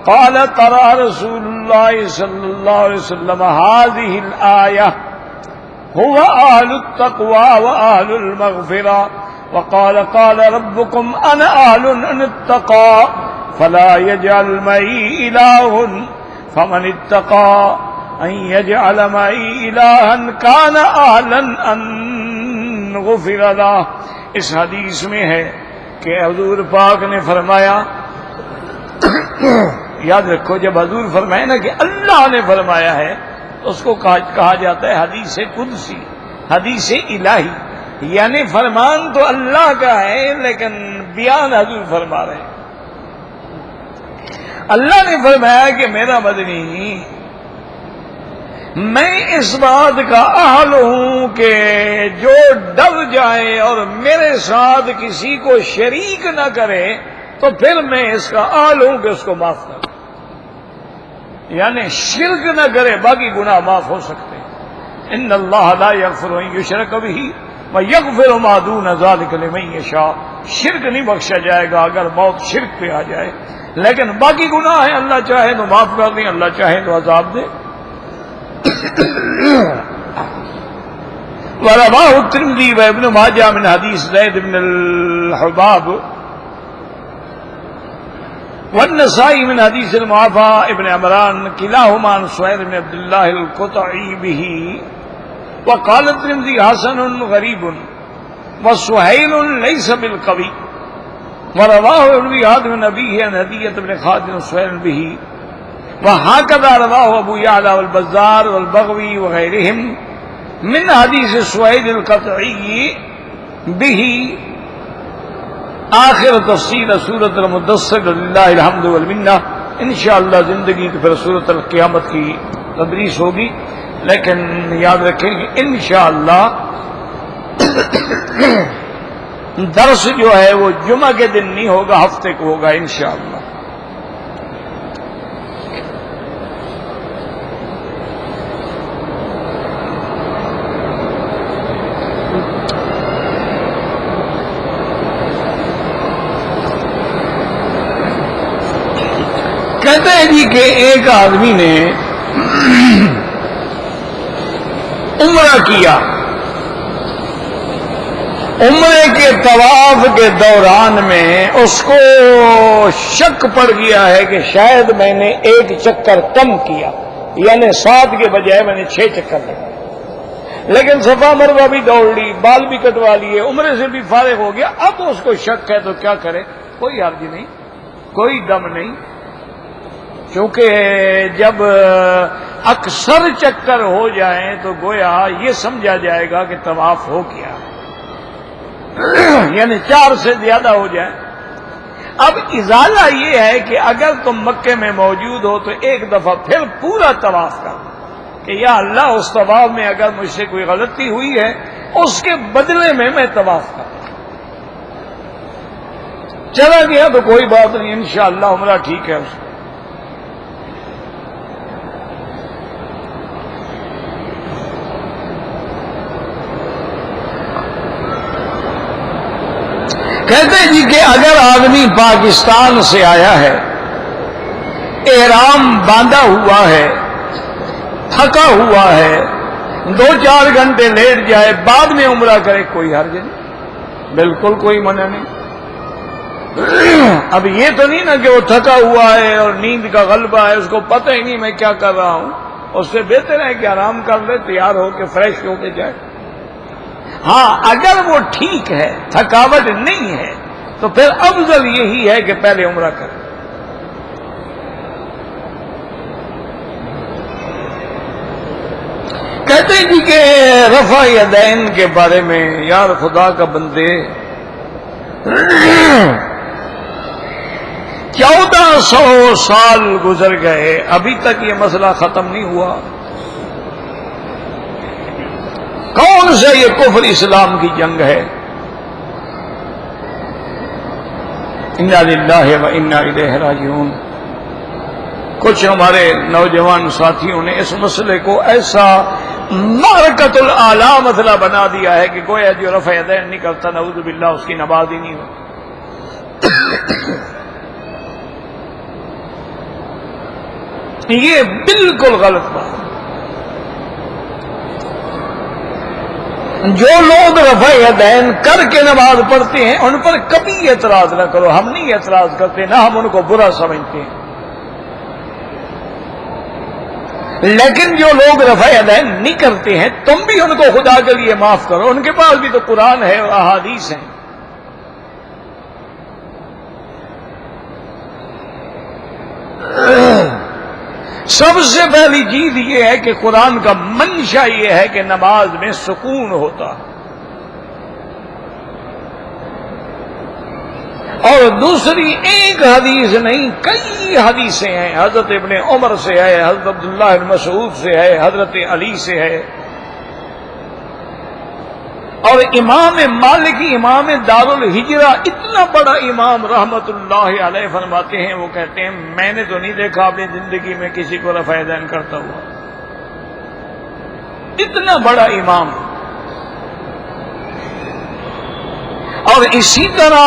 A: قال قرأ رسول الله صلى الله عليه وسلم هذه الآية هو أهل التقوى وأهل المغفرة وقال قال ربكم أنا أهل أن اتقى فلا يجعل معي إله فمن اتقى أن يجعل معي إلها كان أهلا أن غفر له. اس حدیث میں ہے کہ حضور پاک نے فرمایا، یاد رکھو جب حضور فرمائے نا کہ اللہ نے فرمایا ہے تو اس کو کہا جاتا ہے حدیث قدسی، حدیث الہی. یعنی فرمان تو اللہ کا ہے لیکن بیان حضور فرما رہے ہیں. اللہ نے فرمایا کہ میرا مدنی میں اس بات کا اہل ہوں کہ جو ڈر جائے اور میرے ساتھ کسی کو شریک نہ کرے تو پھر میں اس کا اہل ہوں کہ اس کو معاف کر. یعنی شرک نہ کرے، باقی گناہ معاف ہو سکتے ہیں. ان اللہ لا یغفر ان یشرک بہ ویغفر ما دون ذلک لمن یشاء. شرک نہیں بخشا جائے گا اگر موت شرک پہ آ جائے، لیکن باقی گناہ ہے اللہ چاہے تو معاف کر دیں، اللہ چاہے تو عذاب دے. ورواه الترمذي وابن ماجه من حديث زيد بن الحباب والنسائي من حديث المعافى ابن عمران كلاهما عن سهيل بن عبد الله القطعي به. وقال الترمذي حسن غريب وسهيل ليس بالقوي. ورواه ابن اياد بن ابيه عن هدية بن خالد سهيل به. وهكذا رواه ابو يعلى والبزار والبغوي وغيرهم من حدیث سوید القطعی به آخر تفسیر سورۃ المدثر للہ الحمد والمنہ. انشاءاللہ زندگی کی پھر سورۃ القیامت کی تدریس ہوگی، لیکن یاد رکھیں کہ انشاءاللہ درس جو ہے وہ جمعہ کے دن نہیں ہوگا، ہفتے کو ہوگا انشاءاللہ. کہتے ہیں جی کہ ایک آدمی نے عمرہ کیا، عمرے کے طواف کے دوران میں اس کو شک پڑ گیا ہے کہ شاید میں نے ایک چکر کم کیا، یعنی 7 کے بجائے میں نے 6 چکر لگا، لیکن صفا مروہ بھی دوڑ لی، بال بھی کٹوا لیے، عمرے سے بھی فارغ ہو گیا. اب اس کو شک ہے تو کیا کرے؟ کوئی حرج نہیں، کوئی دم نہیں، کیونکہ جب اکثر چکر ہو جائیں تو گویا یہ سمجھا جائے گا کہ طواف ہو گیا، یعنی 4 سے زیادہ ہو جائے. اب ازالہ یہ ہے کہ اگر تم مکے میں موجود ہو تو ایک دفعہ پھر پورا طواف کر کہ یا اللہ اس طواف میں اگر مجھ سے کوئی غلطی ہوئی ہے اس کے بدلے میں طواف کر. چلا گیا تو کوئی بات نہیں، انشاءاللہ عمرہ ٹھیک ہے اس کو. کہتے ہیں جی کہ اگر آدمی پاکستان سے آیا ہے، احرام باندھا ہوا ہے، تھکا ہوا ہے، 2-4 گھنٹے لیٹ جائے بعد میں عمرہ کرے، کوئی حرج نہیں، بالکل کوئی منع نہیں. اب یہ تو نہیں نا کہ وہ تھکا ہوا ہے اور نیند کا غلبہ ہے، اس کو پتہ ہی نہیں میں کیا کر رہا ہوں، اس سے بہتر ہے کہ آرام کر لے، تیار ہو کے فریش ہو کے جائے. ہاں اگر وہ ٹھیک ہے، تھکاوٹ نہیں ہے، تو پھر افضل یہی ہے کہ پہلے عمرہ کرے. کہتے ہیں جی کہ رفع یدین کے بارے میں، یار خدا کا بندے 1400 سال گزر گئے، ابھی تک یہ مسئلہ ختم نہیں ہوا. کون سا یہ کفر اسلام کی جنگ ہے؟ انا للہ و انا الیہ راجعون. کچھ ہمارے نوجوان ساتھیوں نے اس مسئلے کو ایسا معرکۃ الاعلی مسئلہ بنا دیا ہے کہ گویا جو رفع یدین نہیں کرتا نعوذ باللہ اس کی نماز ہی نہیں ہوتی. یہ بالکل غلط بات. جو لوگ رفع یدین کر کے نماز پڑھتے ہیں ان پر کبھی اعتراض نہ کرو، ہم نہیں اعتراض کرتے، نہ ہم ان کو برا سمجھتے ہیں. لیکن جو لوگ رفع یدین نہیں کرتے ہیں تم بھی ان کو خدا کے لیے معاف کرو، ان کے پاس بھی تو قرآن ہے اور احادیث ہیں. سب سے پہلی چیز یہ ہے کہ قرآن کا منشا یہ ہے کہ نماز میں سکون ہوتا، اور دوسری ایک حدیث نہیں کئی حدیثیں ہیں، حضرت ابن عمر سے ہے، حضرت عبداللہ بن مسعود سے ہے، حضرت علی سے ہے. اور امام مالکی امام دار الحجرہ اتنا بڑا امام رحمت اللہ علیہ فرماتے ہیں، وہ کہتے ہیں میں نے تو نہیں دیکھا اپنی زندگی میں کسی کو رفع یدین کرتا ہوا. اتنا بڑا امام. اور اسی طرح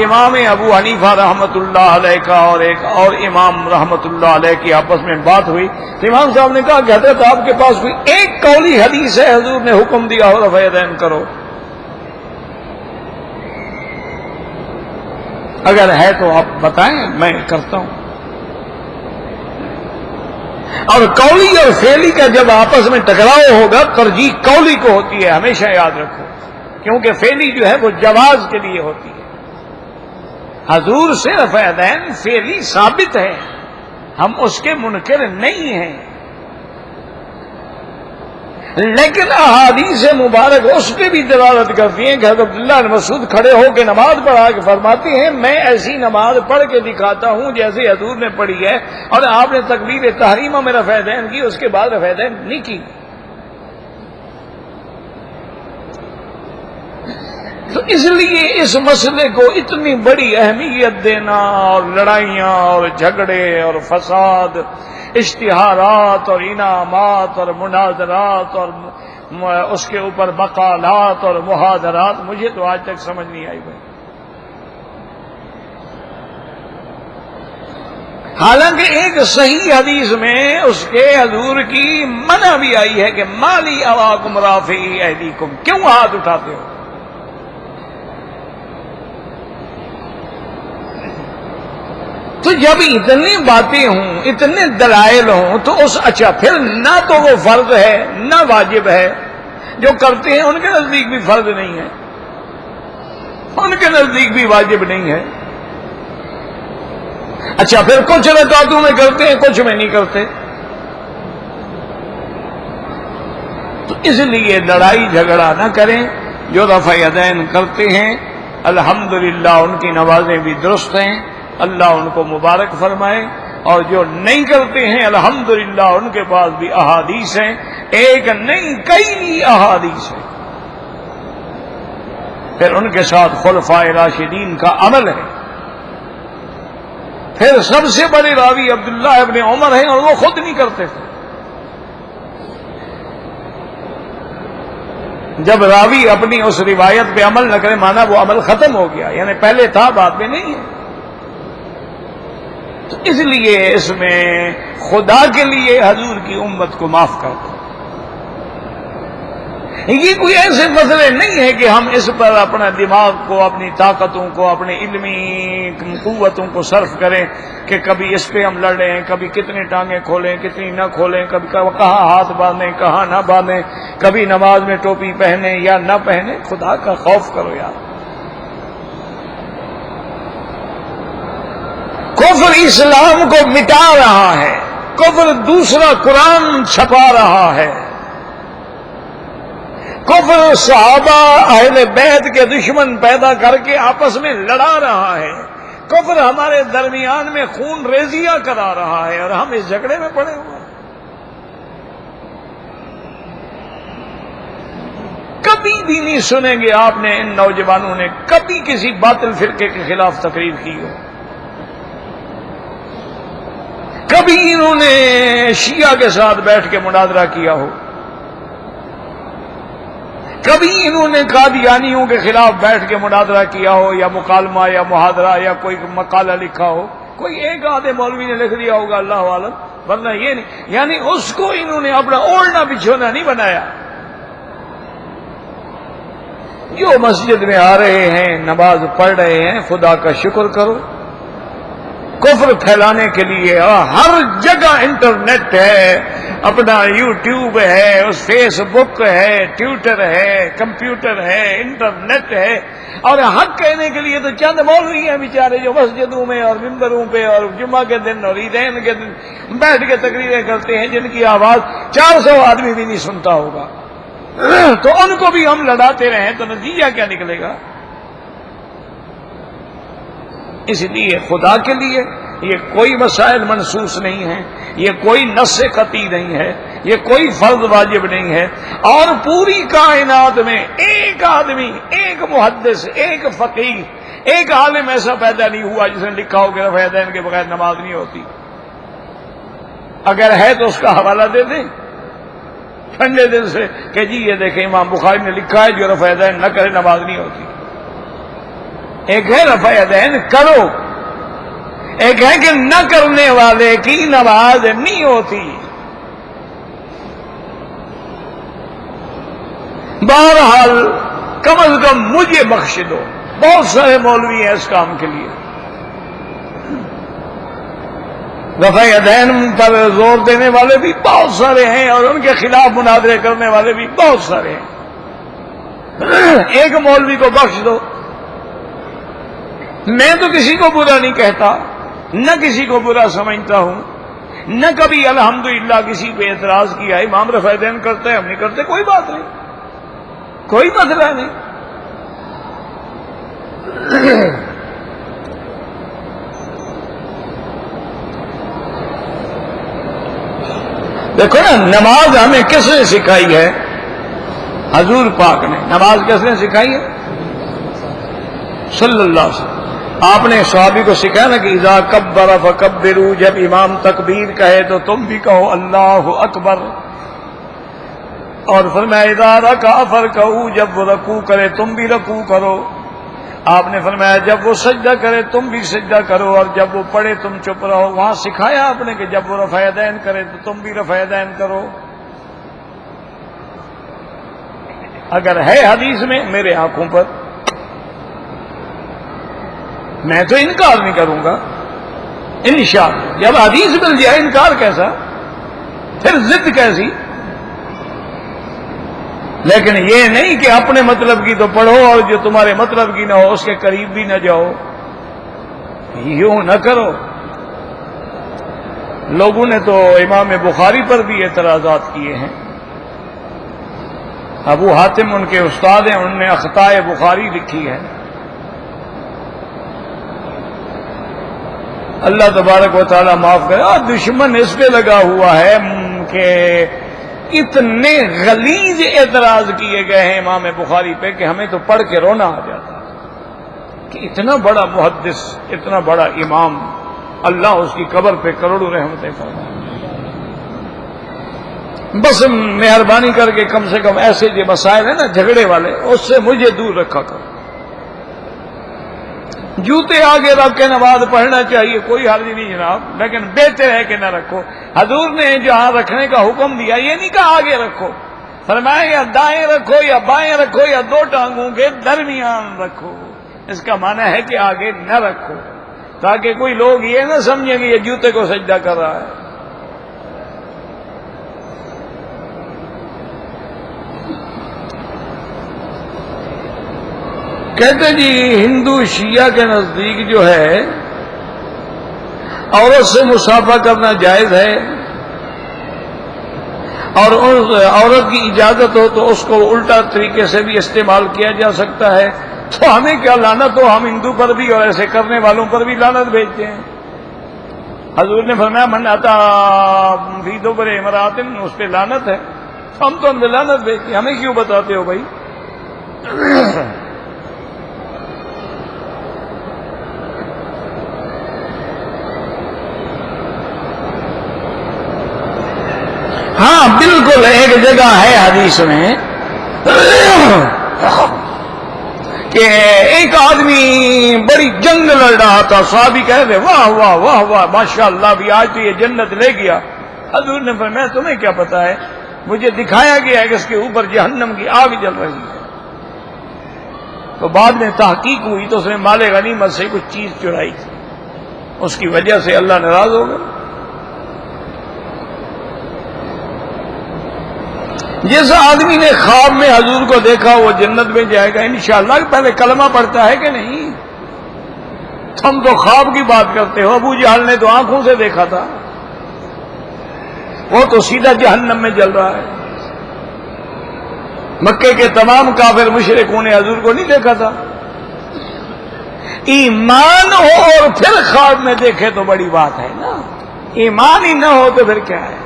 A: امام ابو حنیفہ رحمت اللہ علیہ کا اور ایک اور امام رحمت اللہ علیہ کی آپس میں بات ہوئی تو امام صاحب نے کہا کہ حضرت آپ کے پاس کوئی ایک قولی حدیث ہے حضور نے حکم دیا ہو رفع یدین کرو؟ اگر ہے تو آپ بتائیں، میں کرتا ہوں. اور قولی اور فعلی کا جب آپس میں ٹکراؤ ہوگا ترجیح قولی کو ہوتی ہے، ہمیشہ یاد رکھو، کیونکہ فعلی جو ہے وہ جواز کے لیے ہوتی ہے. حضور سے رفع یدین فعلی ثابت ہے، ہم اس کے منکر نہیں ہیں. لیکن احادیث مبارک اس پہ بھی دلالت کرتی ہیں کہ حضرت عبداللہ بن مسعود کھڑے ہو کے نماز پڑھا کے فرماتے ہیں میں ایسی نماز پڑھ کے دکھاتا ہوں جیسے حضور نے پڑھی ہے، اور آپ نے تکبیر تحریمہ میں رفع یدین کی، اس کے بعد رفع یدین نہیں کی۔ تو اس لیے اس مسئلے کو اتنی بڑی اہمیت دینا، اور لڑائیاں اور جھگڑے اور فساد، اشتہارات اور انعامات اور مناظرات اور اس کے اوپر مقالات اور محاضرات، مجھے تو آج تک سمجھ نہیں آئی بھائی۔ حالانکہ ایک صحیح حدیث میں اس کے حضور کی منع بھی آئی ہے کہ مالی اواکم رافعی ایدیکم، کیوں ہاتھ اٹھاتے ہو؟ تو جب اتنی باتیں ہوں، اتنے دلائل ہوں، تو اچھا پھر نہ تو وہ فرض ہے نہ واجب ہے، جو کرتے ہیں ان کے نزدیک بھی فرض نہیں ہے، ان کے نزدیک بھی واجب نہیں ہے۔ اچھا پھر کچھ رکعتوں میں کرتے ہیں، کچھ میں نہیں کرتے۔ تو اس لیے لڑائی جھگڑا نہ کریں۔ جو رفع یدین کرتے ہیں الحمدللہ ان کی نمازیں بھی درست ہیں، اللہ ان کو مبارک فرمائے، اور جو نہیں کرتے ہیں الحمدللہ ان کے پاس بھی احادیث ہیں، ایک نہیں کئی احادیث ہیں۔ پھر ان کے ساتھ خلفائے راشدین کا عمل ہے۔ پھر سب سے بڑے راوی عبداللہ ابن عمر ہیں، اور وہ خود نہیں کرتے تھے۔ جب راوی اپنی اس روایت پہ عمل نہ کرے، مانا وہ عمل ختم ہو گیا، یعنی پہلے تھا بعد میں نہیں ہے۔ تو اس لیے اس میں خدا کے لیے حضور کی امت کو معاف کر دو۔ یہ کوئی ایسے مسئلے نہیں ہے کہ ہم اس پر اپنا دماغ کو، اپنی طاقتوں کو، اپنی علمی قوتوں کو صرف کریں کہ کبھی اس پہ ہم لڑ رہے ہیں، کبھی کتنی ٹانگیں کھولیں کتنی نہ کھولیں، کبھی کہاں ہاتھ باندھیں کہاں نہ باندھیں، کبھی نماز میں ٹوپی پہنیں یا نہ پہنیں۔ خدا کا خوف کرو یار۔ کفر اسلام کو مٹا رہا ہے، کفر دوسرا قرآن چھپا رہا ہے، کفر صحابہ اہل بیت کے دشمن پیدا کر کے آپس میں لڑا رہا ہے، کفر ہمارے درمیان میں خون ریزیاں کرا رہا ہے، اور ہم اس جھگڑے میں پڑے ہوئے ہیں۔ کبھی بھی نہیں سنیں گے آپ نے ان نوجوانوں نے کبھی کسی باطل فرقے کے خلاف تقریر کی ہو، کبھی انہوں نے شیعہ کے ساتھ بیٹھ کے مناظرہ کیا ہو، کبھی انہوں نے قادیانیوں کے خلاف بیٹھ کے مناظرہ کیا ہو، یا مکالمہ یا محاضرہ یا کوئی مقالہ لکھا ہو، کوئی ایک آدھے مولوی نے لکھ دیا ہوگا اللہ عالم، ورنہ یہ نہیں، یعنی اس کو انہوں نے اپنا اوڑھنا بچھونا نہیں بنایا۔ جو مسجد میں آ رہے ہیں نماز پڑھ رہے ہیں، خدا کا شکر کرو۔ کفر پھیلانے کے لیے ہر جگہ انٹرنیٹ ہے، اپنا یوٹیوب ہے، اس فیس بک ہے، ٹویٹر ہے، کمپیوٹر ہے، انٹرنیٹ ہے، اور حق کہنے کے لیے تو چند مولوی ہیں بیچارے جو مسجدوں میں اور ممبروں پہ اور جمعہ کے دن اور عیدین کے دن بیٹھ کے تقریریں کرتے ہیں، جن کی آواز 400 آدمی بھی نہیں سنتا ہوگا۔ تو ان کو بھی ہم لڑاتے رہیں تو نتیجہ کیا نکلے گا؟ اس لیے خدا کے لیے یہ کوئی مسائل منسوخ نہیں ہیں، یہ کوئی نص قطعی نہیں ہے، یہ کوئی فرض واجب نہیں ہے، اور پوری کائنات میں ایک آدمی، ایک محدث، ایک فقیہ، ایک عالم ایسا پیدا نہیں ہوا جس نے لکھا ہو کہ رفع یدین کے بغیر نماز نہیں ہوتی۔ اگر ہے تو اس کا حوالہ دے دیں ٹھنڈے دل سے کہ جی یہ دیکھیں امام بخاری نے لکھا ہے جو رفع یدین نہ کرے نماز نہیں ہوتی۔ ایک ہے رفع یدین کرو، ایک ہے کہ نہ کرنے والے کی نماز نہیں ہوتی۔ بہرحال کم از کم مجھے بخش دو، بہت سارے مولوی ہیں اس کام کے لیے، رفع یدین پر زور دینے والے بھی بہت سارے ہیں، اور ان کے خلاف مناظرے کرنے والے بھی بہت سارے ہیں۔ ایک مولوی کو بخش دو۔ میں تو کسی کو برا نہیں کہتا، نہ کسی کو برا سمجھتا ہوں، نہ کبھی الحمدللہ کسی پہ اعتراض کیا. امام رفع دین کرتے ہیں، ہم نہیں کرتے، کوئی بات نہیں، کوئی مسئلہ نہیں. دیکھو نا، نماز ہمیں کس نے سکھائی ہے؟ حضور پاک نے. نماز کس نے سکھائی ہے؟ صلی اللہ علیہ وسلم. آپ نے صحابی کو سکھایا نا کہ اذا کبر فکبروا، جب امام تکبیر کہے تو تم بھی کہو اللہ اکبر. اور فرمایا اذا رکع فرکعوا، جب وہ رکوع کرے تم بھی رکوع کرو. آپ نے فرمایا جب وہ سجدہ کرے تم بھی سجدہ کرو، اور جب وہ پڑھے تم چپ رہو. وہاں سکھایا آپ نے کہ جب وہ رفع یدین کرے تو تم بھی رفع یدین کرو. اگر ہے حدیث میں میرے آنکھوں پر، میں تو انکار نہیں کروں گا انشاءاللہ. جب حدیث مل جائے انکار کیسا، پھر ضد کیسی. لیکن یہ نہیں کہ اپنے مطلب کی تو پڑھو اور جو تمہارے مطلب کی نہ ہو اس کے قریب بھی نہ جاؤ. یوں نہ کرو. لوگوں نے تو امام بخاری پر بھی اعتراضات کیے ہیں. ابو حاتم ان کے استاد ہیں، انہوں نے اخطاء بخاری لکھی ہے. اللہ تبارک و تعالیٰ معاف کرے. اور دشمن اس پہ لگا ہوا ہے کہ اتنے غلیظ اعتراض کیے گئے ہیں امام بخاری پہ کہ ہمیں تو پڑھ کے رونا آ جاتا کہ اتنا بڑا محدث، اتنا بڑا امام، اللہ اس کی قبر پہ کروڑوں رحمتیں فرمائے. بس مہربانی کر کے کم سے کم ایسے جو مسائل ہیں نا جھگڑے والے، اس سے مجھے دور رکھا کرو. جوتے آگے رکھ کے نماز پڑھنا چاہیے، کوئی حرج نہیں جناب، لیکن بہتر ہے کہ نہ رکھو. حضور نے جہاں رکھنے کا حکم دیا یہ نہیں کہا آگے رکھو، فرمایا یا دائیں رکھو یا بائیں رکھو یا دو ٹانگوں کے درمیان رکھو. اس کا معنی ہے کہ آگے نہ رکھو، تاکہ کوئی لوگ یہ نہ سمجھیں کہ یہ جوتے کو سجدہ کر رہا ہے. کہتے جی ہندو شیعہ کے نزدیک جو ہے عورت سے مصافحہ کرنا جائز ہے، اور عورت کی اجازت ہو تو اس کو الٹا طریقے سے بھی استعمال کیا جا سکتا ہے. تو ہمیں کیا لعنت ہو، ہم ہندو پر بھی اور ایسے کرنے والوں پر بھی لعنت بھیجتے ہیں. حضور نے فرمایا من اتا فی دبر امرأۃ، اس پہ لعنت ہے. ہم تو ہم لعنت بھیجتے ہیں، ہمیں کیوں بتاتے ہو بھائی؟ ہاں بالکل، ایک جگہ ہے حدیث میں کہ ایک آدمی بڑی جنگ لڑ رہا تھا. صحابی کہہ رہے واہ واہ واہ واہ ماشاء اللہ، بھی آج تو یہ جنت لے گیا. حضور نے فرمایا تمہیں کیا پتا ہے، مجھے دکھایا گیا ہے کہ اس کے اوپر جہنم کی آگ جل رہی ہے. تو بعد میں تحقیق ہوئی تو اس نے مال غنیمت سے کچھ چیز چرائی تھی، اس کی وجہ سے اللہ ناراض ہو گیا. جس آدمی نے خواب میں حضور کو دیکھا وہ جنت میں جائے گا انشاءاللہ. پہلے کلمہ پڑھتا ہے کہ نہیں؟ تم تو خواب کی بات کرتے ہو. ابو جہل نے تو آنکھوں سے دیکھا تھا، وہ تو سیدھا جہنم میں جل رہا ہے. مکے کے تمام کافر مشرکوں نے حضور کو نہیں دیکھا تھا. ایمان ہو اور پھر خواب میں دیکھے تو بڑی بات ہے نا. ایمان ہی نہ ہو تو پھر کیا ہے؟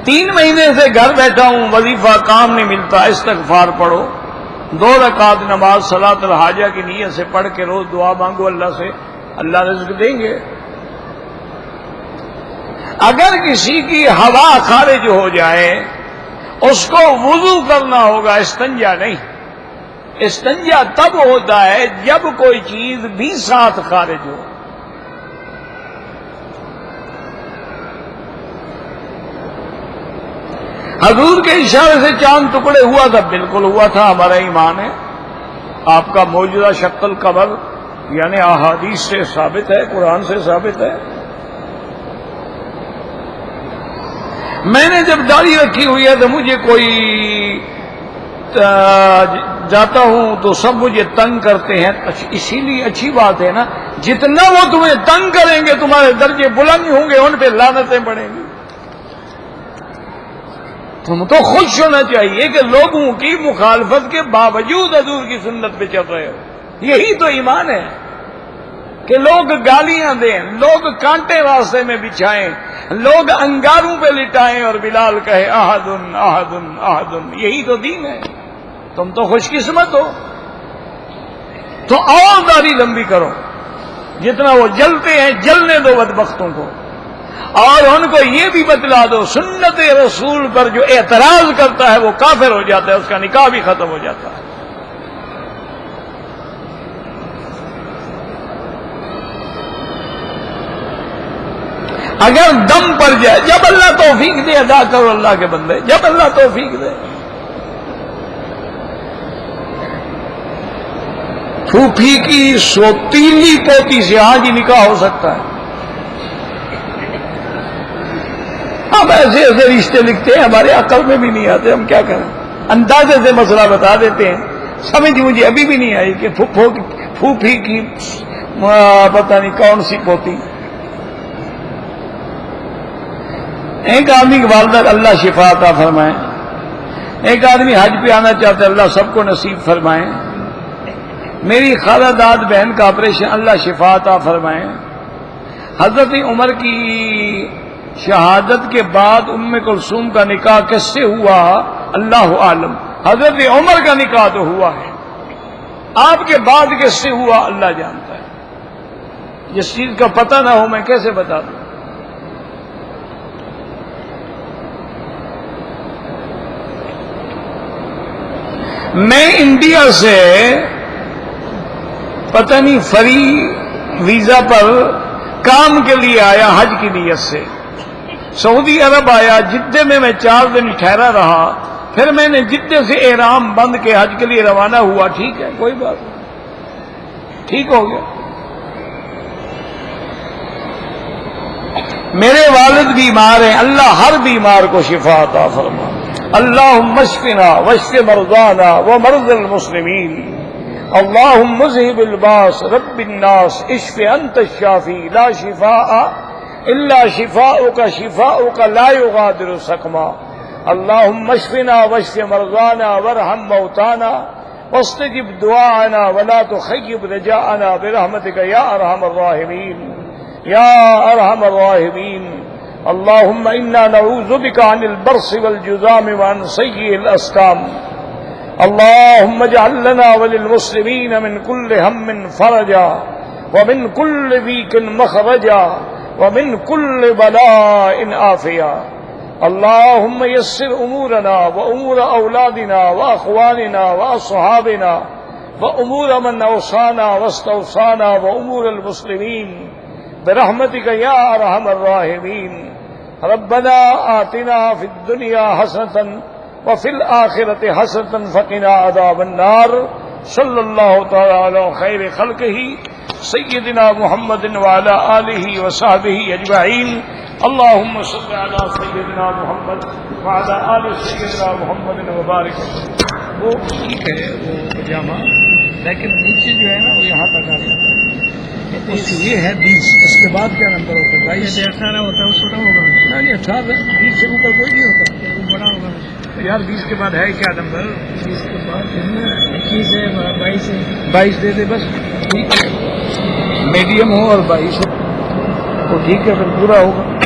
A: 3 مہینے سے گھر بیٹھا ہوں، وظیفہ کام نہیں ملتا، استغفار پڑھو. 2 رکعت نماز صلاۃ الحاجہ کی نیت سے پڑھ کے روز دعا مانگو اللہ سے، اللہ رزق دیں گے. اگر کسی کی ہوا خارج ہو جائے اس کو وضو کرنا ہوگا، استنجا نہیں. استنجا تب ہوتا ہے جب کوئی چیز بھی ساتھ خارج ہو. حضور کے اشارے سے چاند ٹکڑے ہوا تھا، بالکل ہوا تھا، ہمارا ایمان ہے. آپ کا موجودہ شق القمر یعنی احادیث سے ثابت ہے، قرآن سے ثابت ہے. میں نے جب داڑھی رکھی ہوئی ہے تو مجھے کوئی جاتا ہوں تو سب مجھے تنگ کرتے ہیں. اسی لیے اچھی بات ہے نا، جتنا وہ تمہیں تنگ کریں گے تمہارے درجے بلند ہوں گے، ان پہ لعنتیں پڑیں گی. تم تو خوش ہونا چاہیے کہ لوگوں کی مخالفت کے باوجود حضور کی سنت پہ چل رہے ہو. یہی تو ایمان ہے کہ لوگ گالیاں دیں، لوگ کانٹے راستے میں بچھائیں، لوگ انگاروں پہ لٹائیں اور بلال کہے احدن احدن احدن. یہی تو دین ہے. تم تو خوش قسمت ہو. تو اور داڑھی لمبی کرو، جتنا وہ جلتے ہیں جلنے دو بدبختوں کو. اور ان کو یہ بھی بتلا دو سنت رسول پر جو اعتراض کرتا ہے وہ کافر ہو جاتا ہے، اس کا نکاح بھی ختم ہو جاتا ہے. اگر دم پڑ جائے، جب اللہ توفیق دے ادا کرو اللہ کے بندے، جب اللہ توفیق دے. پھوپھی کی سوتیلی پوتی سے آج ہی نکاح ہو سکتا ہے. ہم ایسے ایسے رشتے لکھتے ہیں ہمارے عقل میں بھی نہیں آتے، ہم کیا کریں. اندازے سے مسئلہ بتا دیتے ہیں. سمجھ مجھے ابھی بھی نہیں آئی کہ پھوپھی کی پتہ نہیں کون سی پوتی. ایک آدمی کی والدہ اللہ شفا عطا فرمائے. ایک آدمی حج پہ آنا چاہتا ہے، اللہ سب کو نصیب فرمائے. میری خالہ داد بہن کا آپریشن، اللہ شفا عطا فرمائے. حضرت عمر کی شہادت کے بعد ام کلثوم کا نکاح کس سے ہوا اللہ عالم. حضرت عمر کا نکاح تو ہوا ہے، آپ کے بعد کس سے ہوا اللہ جانتا ہے. جس چیز کا پتہ نہ ہو میں کیسے بتا دوں. میں انڈیا سے پتہ نہیں فری ویزا پر کام کے لیے آیا، حج کی نیت سے. سعودی عرب آیا، جدے میں 4 دن ٹھہرا رہا. پھر میں نے جدے سے احرام بند کے حج کے لیے روانہ ہوا. ٹھیک ہے، کوئی بات نہیں، ٹھیک ہو گیا. میرے والد بیمار ہیں، اللہ ہر بیمار کو شفا عطا فرما. اللہم اشفنا واشف مرضانا ومرضى المسلمین. اللہم مذہب الباس رب الناس اشف انت الشافی لا شفاء الا شفاؤک شفاؤک لا یغادر سقما. اللہم اشفنا واشف مرضانا وارحم موتانا واستجب دعاءنا ولا تخيب رجاءنا برحمتك یا ارحم الراحمین یا ارحم الراحمین. اللهم إنا نعوذ بك عن البرص والجذام وعن سيء الأسقام. اللهم اجعل لنا وللمسلمين من كل هم فرجا ومن كل ضيق مخرجا ومن كل بلاء عافيا. اللهم يسر أمورنا وأمور أولادنا وأخواننا وأصحابنا وأمور من أوصانا واستوصانا وأمور المسلمين برحمتك يا أرحم الراحمين. ربنا آتنا في الدنيا حسنة وفي الآخرة حسنة فقنا عذاب النار. صلى الله تعالى على خير خلقه سيدنا محمد وعلى آله وصحبه أجمعين. اللهم صل على سيدنا محمد وعلى آل سيدنا محمد وبارك. وہ ٹھیک ہے وہ پجامہ، لیکن نیچے جو ہے نا وہ یہاں تک آ جاتا ہے. یہ ہے 20، اس کے بعد کیا نمبر ہوتا ہے؟ 18 ہوتا ہے، وہ چھوٹا ہوگا. نہیں 18، 20 سے اوپر کوئی نہیں ہوتا، وہ بڑا ہوگا. یار 20 کے بعد ہے کیا نمبر؟ 20 کے بعد 21 ہے، 22 ہے. 22 دے دے بس، ٹھیک ہے. میڈیم ہو اور 22 ہو تو ٹھیک ہے، پھر پورا ہوگا.